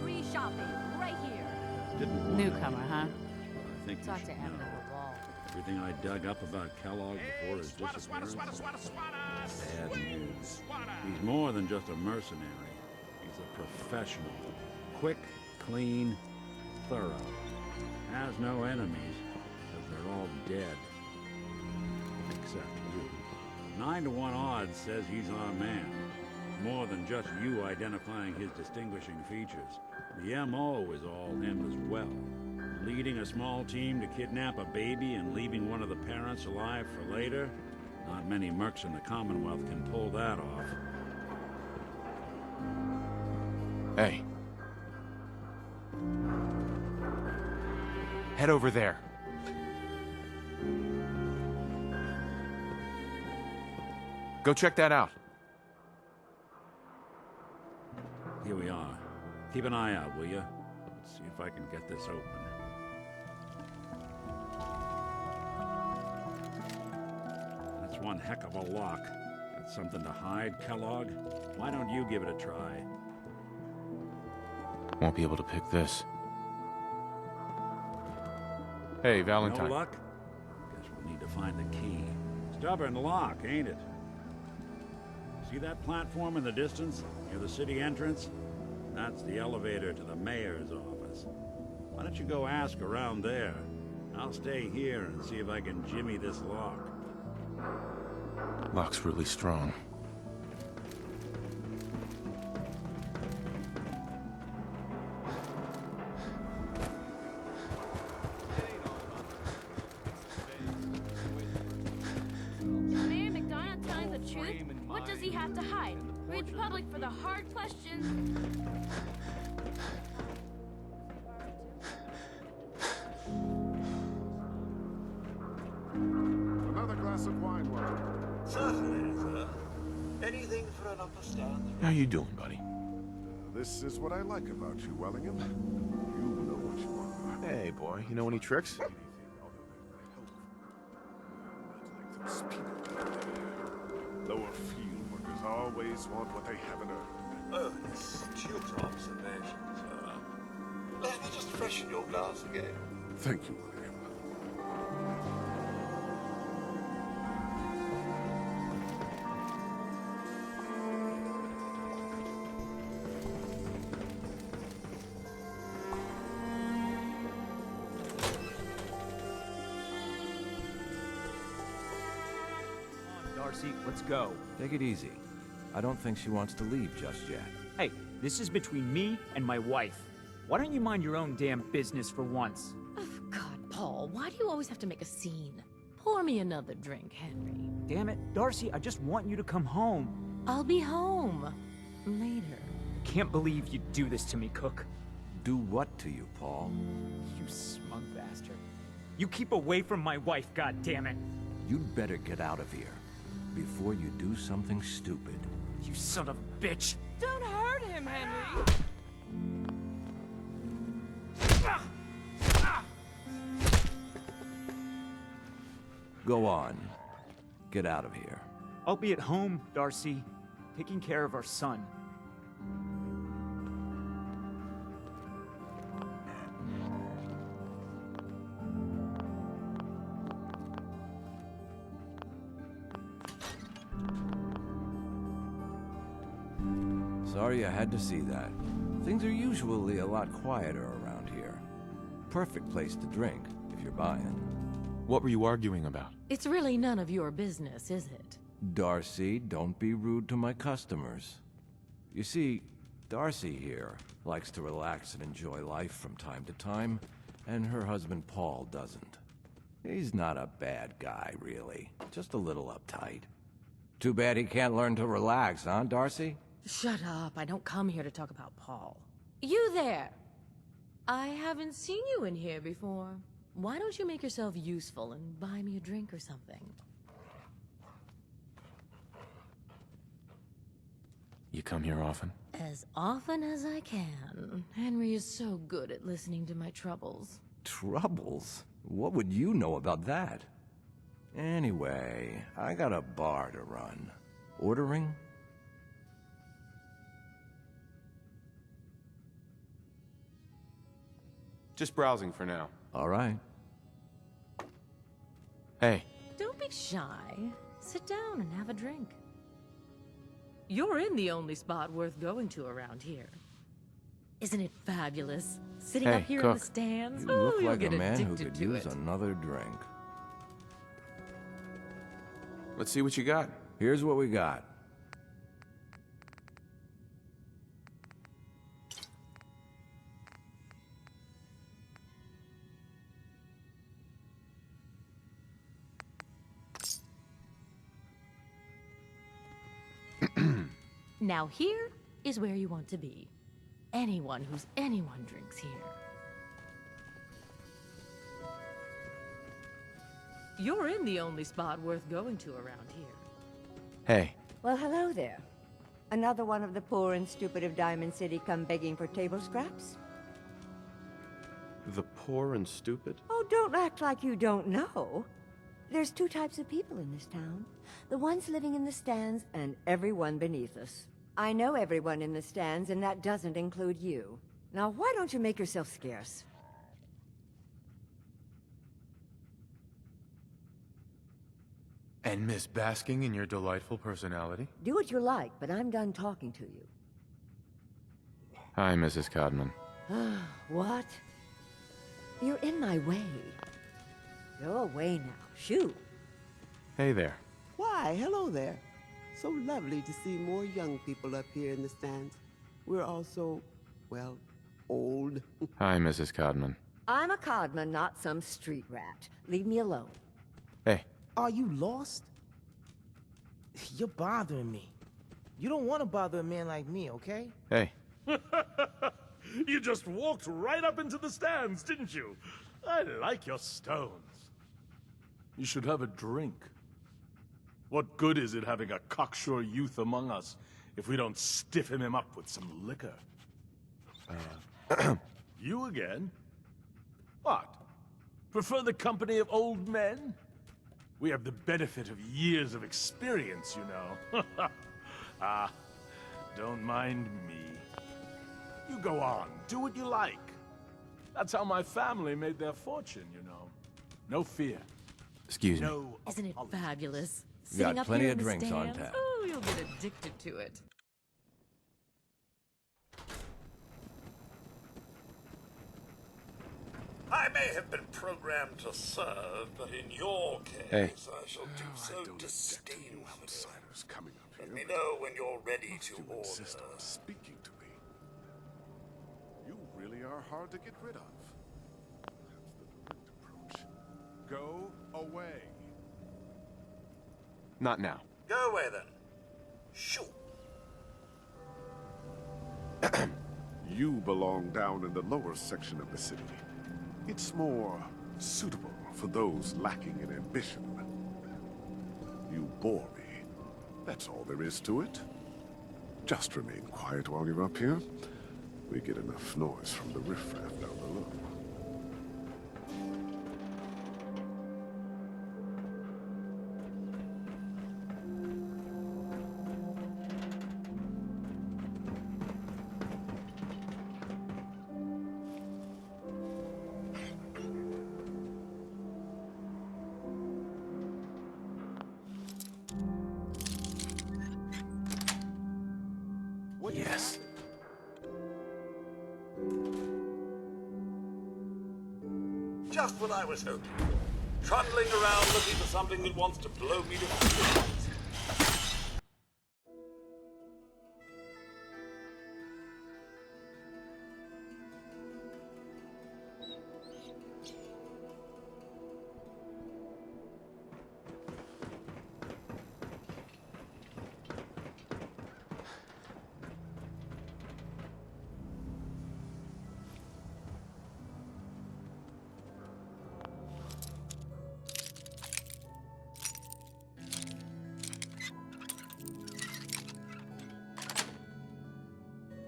Free shopping, right here. Didn't want Newcomer, huh? I think you Talk should to Evan know. at the wall. Everything I dug up about Kellogg before his disappearance. Bad news. He's more than just a mercenary. He's a professional. Quick, clean, thorough. Has no enemies, because they're all dead. Except you. 9 to 1 odds says he's our man. More than just you identifying his distinguishing features. The M.O. is all him as well. Leading a small team to kidnap a baby and leaving one of the parents alive for later? Not many mercs in the Commonwealth can pull that off. Hey. Head over there. Go check that out. Here we are. Keep an eye out, will you? Let's see if I can get this open. That's one heck of a lock. That's something to hide, Kellogg? Why don't you give it a try? Won't be able to pick this. Hey, Valentine. No luck? Guess we'll need to find the key. Stubborn lock, ain't it? See that platform in the distance, near the city entrance? That's the elevator to the mayor's office. Why don't you go ask around there? I'll stay here and see if I can jimmy this lock. Lock's really strong. Is Mayor McDonald telling the truth? What does he have to hide? Read the public for the hard questions. Another glass of wine, Wellingham. Certainly, sir. Anything for an understanding. How you doing, buddy? This is what I like about you, Wellingham. You know what you are. Hey, boy. You know any tricks? Those people out there. Lower field workers always want what they haven't earned. Oh, astute observation, sir. Let me just freshen your glass again. Thank you, William. Darcy, let's go. Take it easy. I don't think she wants to leave just yet. Hey, this is between me and my wife. Why don't you mind your own damn business for once? God, Paul, why do you always have to make a scene? Pour me another drink, Henry. Damn it, Darcy, I just want you to come home. I'll be home. Later. Can't believe you'd do this to me, Cook. Do what to you, Paul? You smug bastard. You keep away from my wife, goddammit. You'd better get out of here before you do something stupid. You son of a bitch. Don't hurt him, Henry. Go on. Get out of here. I'll be at home, Darcy, taking care of our son. Sorry I had to see that. Things are usually a lot quieter around here. Perfect place to drink, if you're buying. What were you arguing about? It's really none of your business, is it? Darcy, don't be rude to my customers. You see, Darcy here likes to relax and enjoy life from time to time, and her husband Paul doesn't. He's not a bad guy, really. Just a little uptight. Too bad he can't learn to relax, huh, Darcy? Shut up. I don't come here to talk about Paul. You there! I haven't seen you in here before. Why don't you make yourself useful and buy me a drink or something? You come here often? As often as I can. Henry is so good at listening to my troubles. Troubles? What would you know about that? Anyway, I got a bar to run. Ordering? Just browsing for now. All right. Hey. Don't be shy. Sit down and have a drink. You're in the only spot worth going to around here. Isn't it fabulous? Sitting up here in the stands? You look you'll like get a man who addicted could to use it. another drink. Let's see what you got. Here's what we got. Now here is where you want to be. Anyone who's anyone drinks here. You're in the only spot worth going to around here. Hey. Well, hello there. Another one of the poor and stupid of Diamond City come begging for table scraps? The poor and stupid? Oh, don't act like you don't know. There's two types of people in this town. The ones living in the stands and everyone beneath us. I know everyone in the stands, and that doesn't include you. Now, why don't you make yourself scarce? And miss basking in your delightful personality? Do what you like, but I'm done talking to you. Hi, Mrs. Codman. What? You're in my way. Go away now. Shoo. Hey there. Why, hello there. So lovely to see more young people up here in the stands. We're all so, well, old. Hi, Mrs. Codman. I'm a codman, not some street rat. Leave me alone. Hey. Are you lost? You're bothering me. You don't want to bother a man like me, okay? Hey. You just walked right up into the stands, didn't you? I like your stones. You should have a drink. What good is it having a cocksure youth among us if we don't stiffen him up with some liquor? You again? What? Prefer the company of old men? We have the benefit of years of experience, you know. Don't mind me. You go on, do what you like. That's how my family made their fortune, you know. No fear. Excuse me. No Isn't it fabulous? Got Sitting up plenty here of in the drinks on stands? tap. Oh, you'll get addicted to it. I may have been programmed to serve, but in your case, Hey. I shall do so disdainfully. Outsiders coming up here. Let me know when you're ready to You insist order. on speaking to me. You really are hard to get rid of. That's the direct approach. Go away. Not now. Go away then. Shoo. You belong down in the lower section of the city. It's more suitable for those lacking in ambition. You bore me. That's all there is to it. Just remain quiet while you're up here. We get enough noise from the riffraff down below. Yes. Just what I was hoping. trundling around looking for something that wants to blow me to pieces.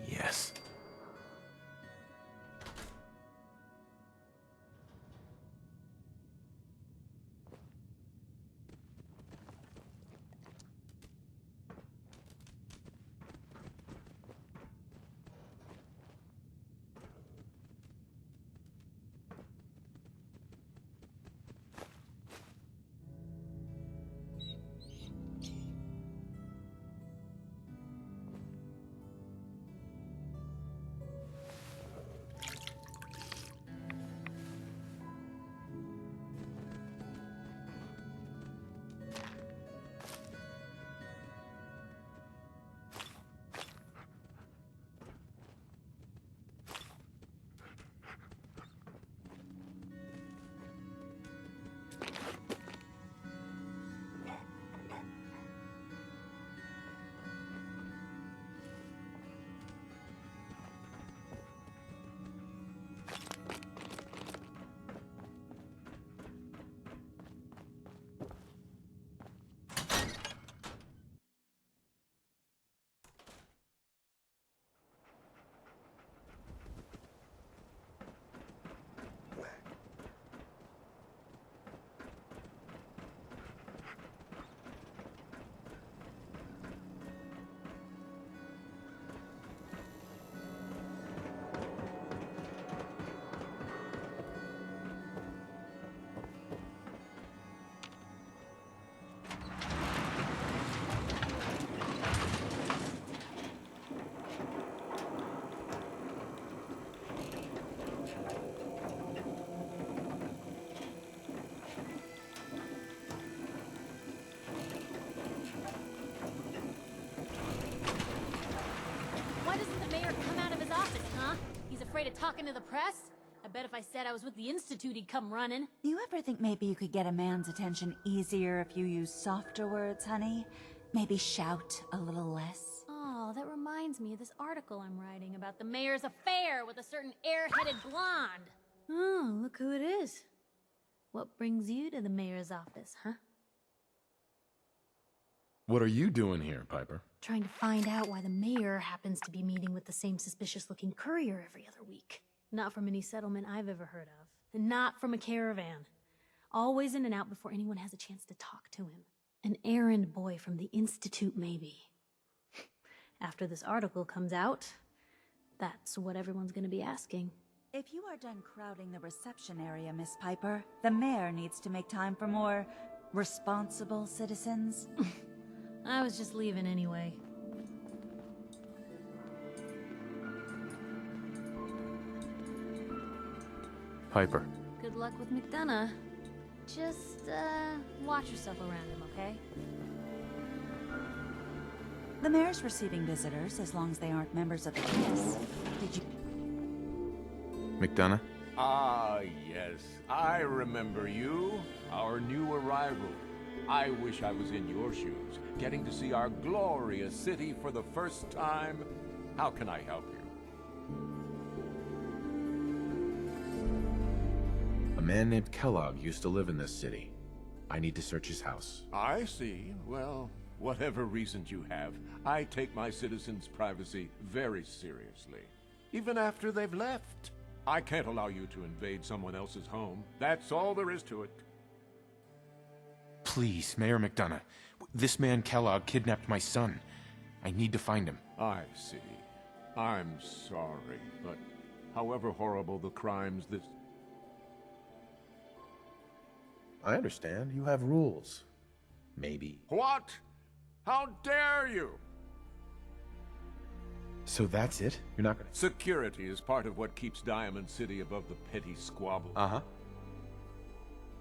Yes. Why doesn't the mayor come out of his office, huh? He's afraid of talking to the press? I bet if I said I was with the Institute, he'd come running. Do you ever think maybe you could get a man's attention easier if you use softer words, honey? Maybe shout a little less? Oh, that reminds me of this article I'm writing about the mayor's affair with a certain air-headed blonde. Oh, look who it is. What brings you to the mayor's office, huh? What are you doing here, Piper? Trying to find out why the mayor happens to be meeting with the same suspicious-looking courier every other week. Not from any settlement I've ever heard of. And not from a caravan. Always in and out before anyone has a chance to talk to him. An errand boy from the Institute, maybe. After this article comes out, that's what everyone's gonna be asking. If you are done crowding the reception area, Miss Piper, the mayor needs to make time for more responsible citizens. I was just leaving anyway. Piper. Good luck with McDonough. Just, watch yourself around him, okay? The mayor's receiving visitors as long as they aren't members of the press. Did you... McDonough? Ah, yes. I remember you. Our new arrival. I wish I was in your shoes, getting to see our glorious city for the first time. How can I help you? A man named Kellogg used to live in this city. I need to search his house. I see. Well, whatever reasons you have, I take my citizens' privacy very seriously. Even after they've left. I can't allow you to invade someone else's home. That's all there is to it. Please, Mayor McDonough. This man Kellogg kidnapped my son. I need to find him. I see. I'm sorry, but however horrible the crimes this... I understand. You have rules. Maybe. What? How dare you? So that's it? You're not gonna... Security is part of what keeps Diamond City above the petty squabbles. Uh-huh.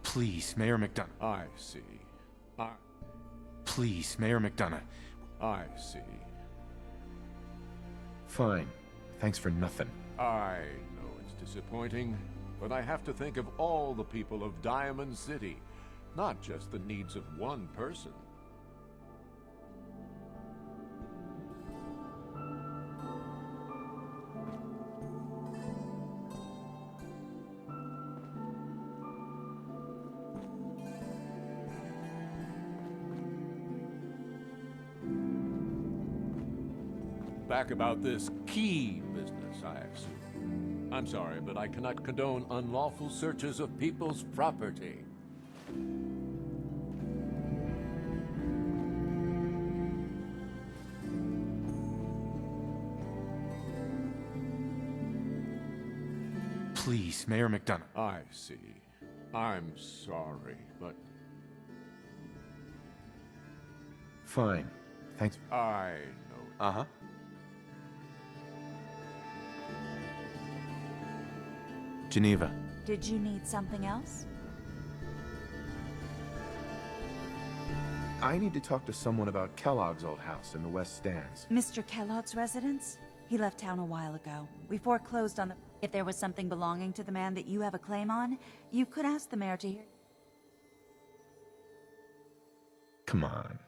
Please, Mayor McDonough. I see. Please, Mayor McDonough. I see. Fine. Thanks for nothing. I know it's disappointing, but I have to think of all the people of Diamond City, not just the needs of one person. Back about this key business, I assume. I'm sorry, but I cannot condone unlawful searches of people's property. Please, Mayor McDonough. I see. I'm sorry, but... Fine. Thanks. I know. Uh-huh. Geneva. Did you need something else? I need to talk to someone about Kellogg's old house in the West Stands. Mr. Kellogg's residence? He left town a while ago. We foreclosed on the... If there was something belonging to the man that you have a claim on, you could ask the mayor to hear... Come on.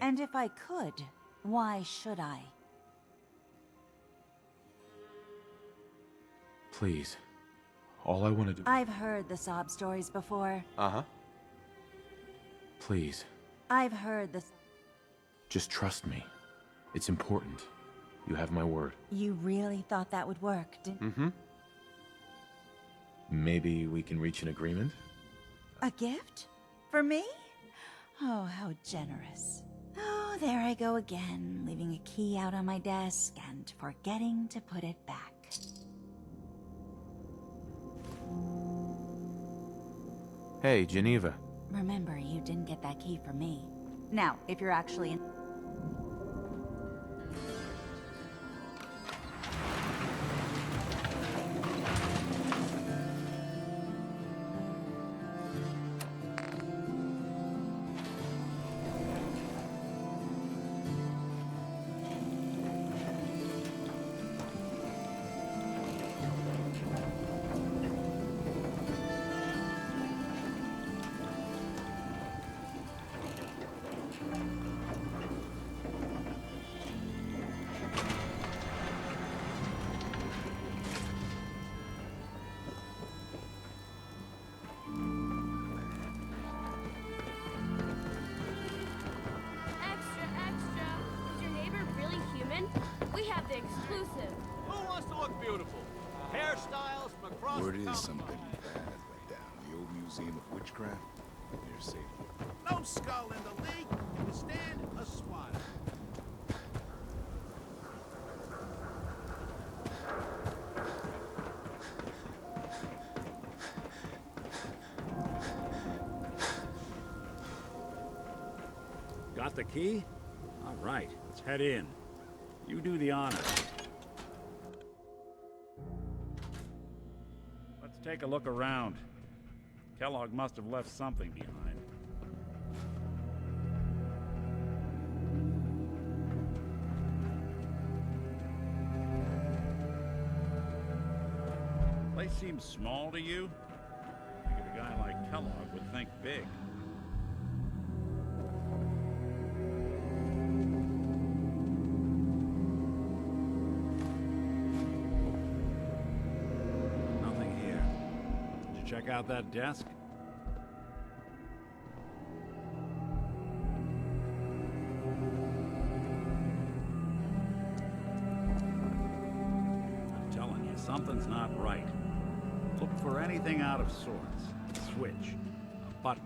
And if I could, why should I? Please. All I want to do... I've heard the sob stories before. Uh-huh. Please. I've heard the... Just trust me. It's important. You have my word. You really thought that would work, didn't... Mm-hmm. Maybe we can reach an agreement? A gift? For me? Oh, how generous. Oh, there I go again, leaving a key out on my desk and forgetting to put it back. Hey, Geneva. Remember, you didn't get that key from me. Now, if you're actually in... Extra, extra. Is your neighbor really human? We have the exclusive. Who wants to look beautiful? Hairstyles from across Word the is town. something bad went down at the old Museum of Witchcraft. Near Safety. No skull in the league. You stand a swat. Got the key? All right, let's head in. You do the honors. Let's take a look around. Kellogg must have left something behind. Place seems small to you? I think a guy like Kellogg would think big. Nothing here. Did you check out that desk? I'm telling you, something's not right. Look for anything out of sorts. A switch, a button.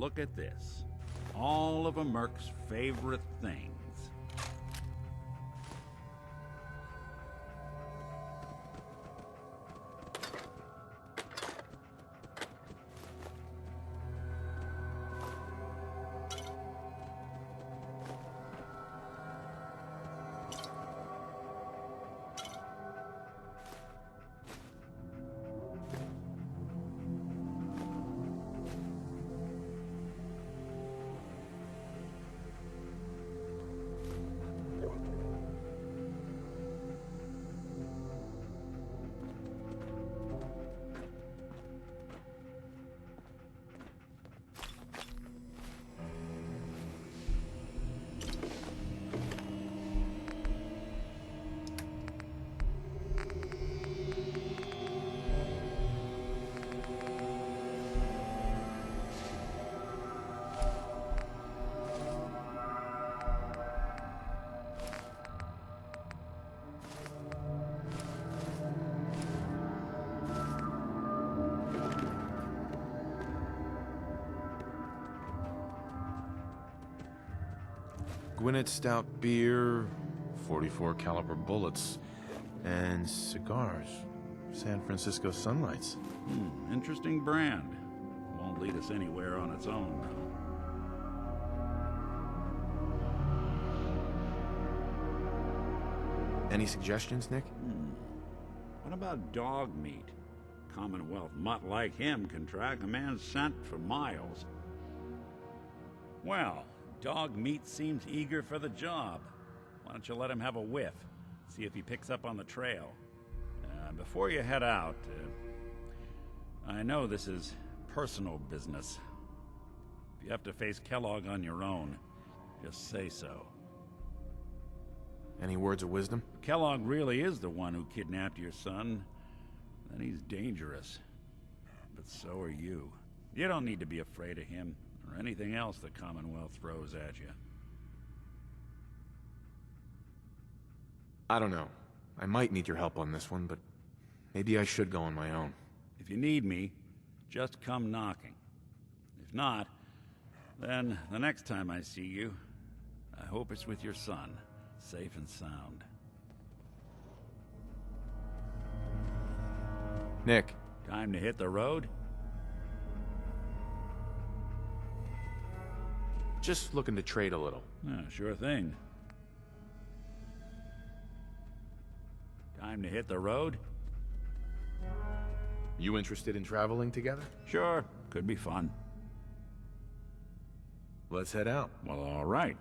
look at this. All of a merc's favorite things. Gwinnett stout beer, 44 caliber bullets, and cigars. San Francisco Sunlights. Interesting brand. Won't lead us anywhere on its own, though. Any suggestions, Nick? What about Dogmeat? Commonwealth mutt like him can track a man's scent for miles. Well, Dogmeat seems eager for the job. Why don't you let him have a whiff? See if he picks up on the trail. Before you head out, I know this is personal business. If you have to face Kellogg on your own, just say so. Any words of wisdom? If Kellogg really is the one who kidnapped your son, then he's dangerous. But so are you. You don't need to be afraid of him, or anything else the Commonwealth throws at you. I don't know. I might need your help on this one, but maybe I should go on my own. If you need me, just come knocking. If not, then the next time I see you, I hope it's with your son, safe and sound. Nick. Time to hit the road? Just looking to trade a little. Sure thing. Time to hit the road? You interested in traveling together? Sure. Could be fun. Let's head out. Well, all right.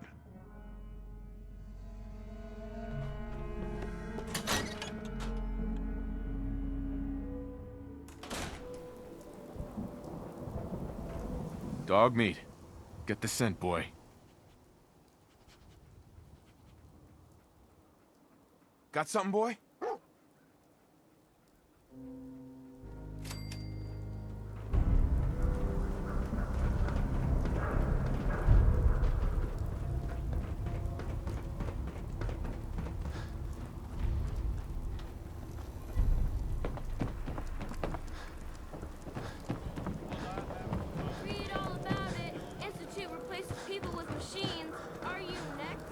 Dogmeat. Get the scent, boy. Got something, boy? Read all about it. Institute replaces people with machines. Are you next?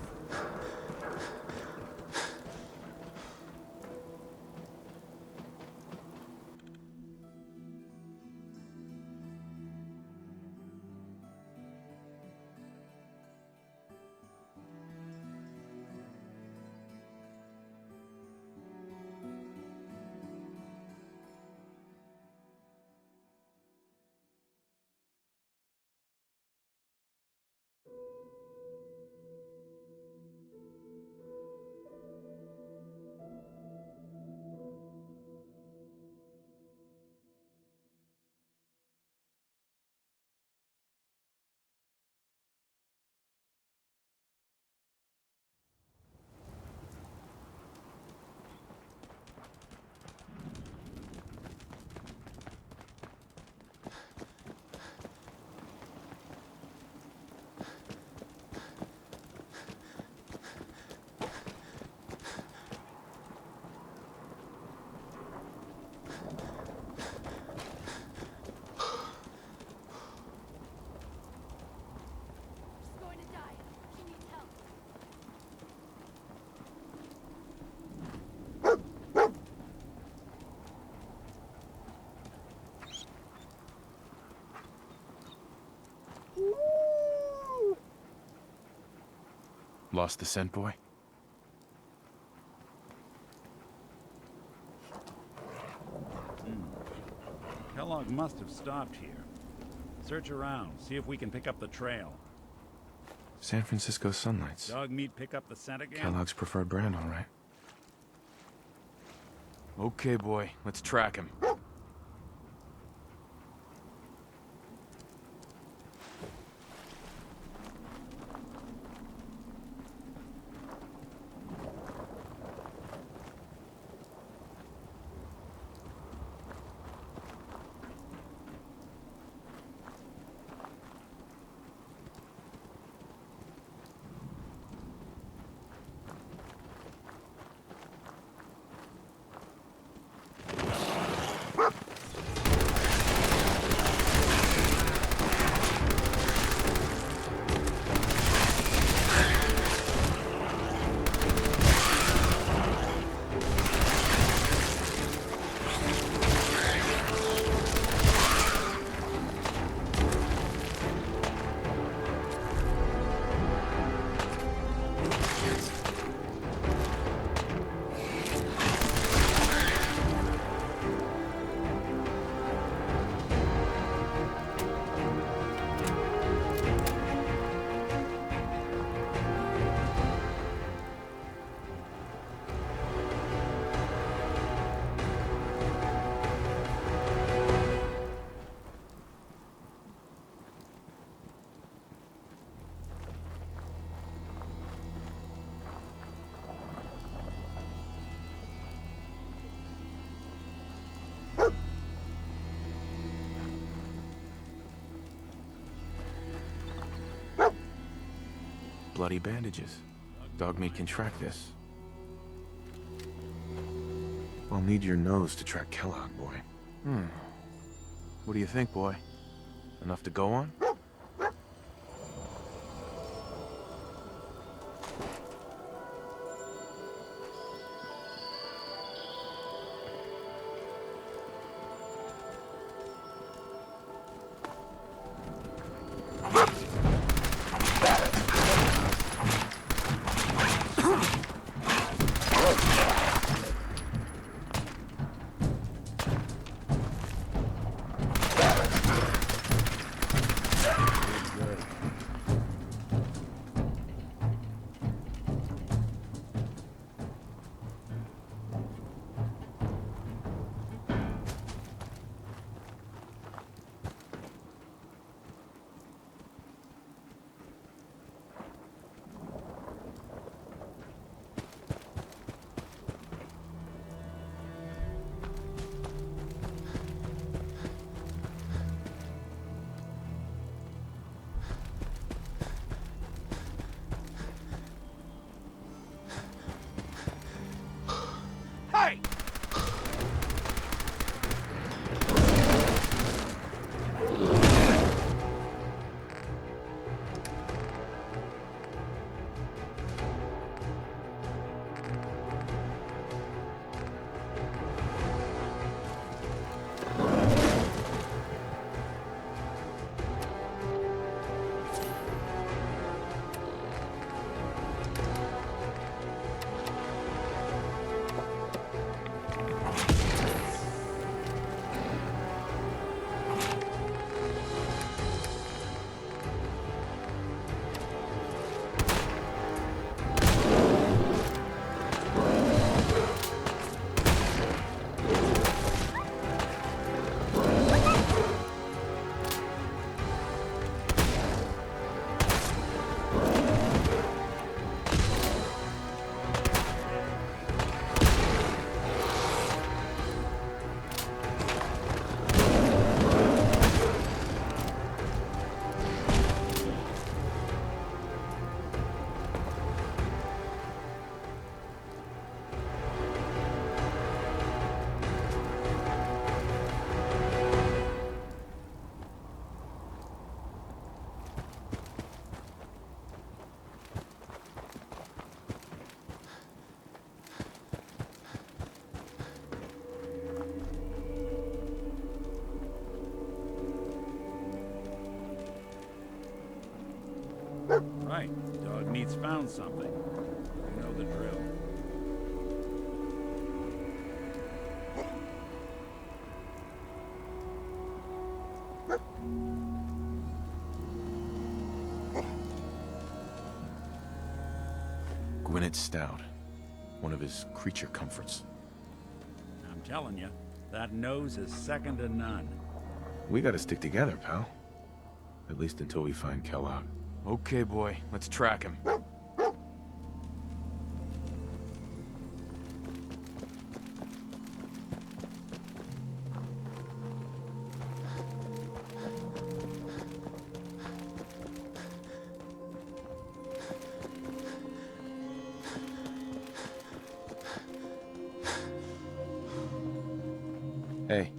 Lost the scent, boy? Kellogg must have stopped here. Search around, see if we can pick up the trail. San Francisco Sunlights. Dogmeat pick up the scent again? Kellogg's preferred brand, all right. Okay, boy. Let's track him. Bloody bandages. Dogmeat can track this. I'll need your nose to track Kellogg, boy. What do you think, boy? Enough to go on? Right. Dogmeat's found something. You know the drill. Gwinnett Stout. One of his creature comforts. I'm telling you, that nose is second to none. We gotta stick together, pal. At least until we find Kellogg. Okay, boy. Let's track him. Hey,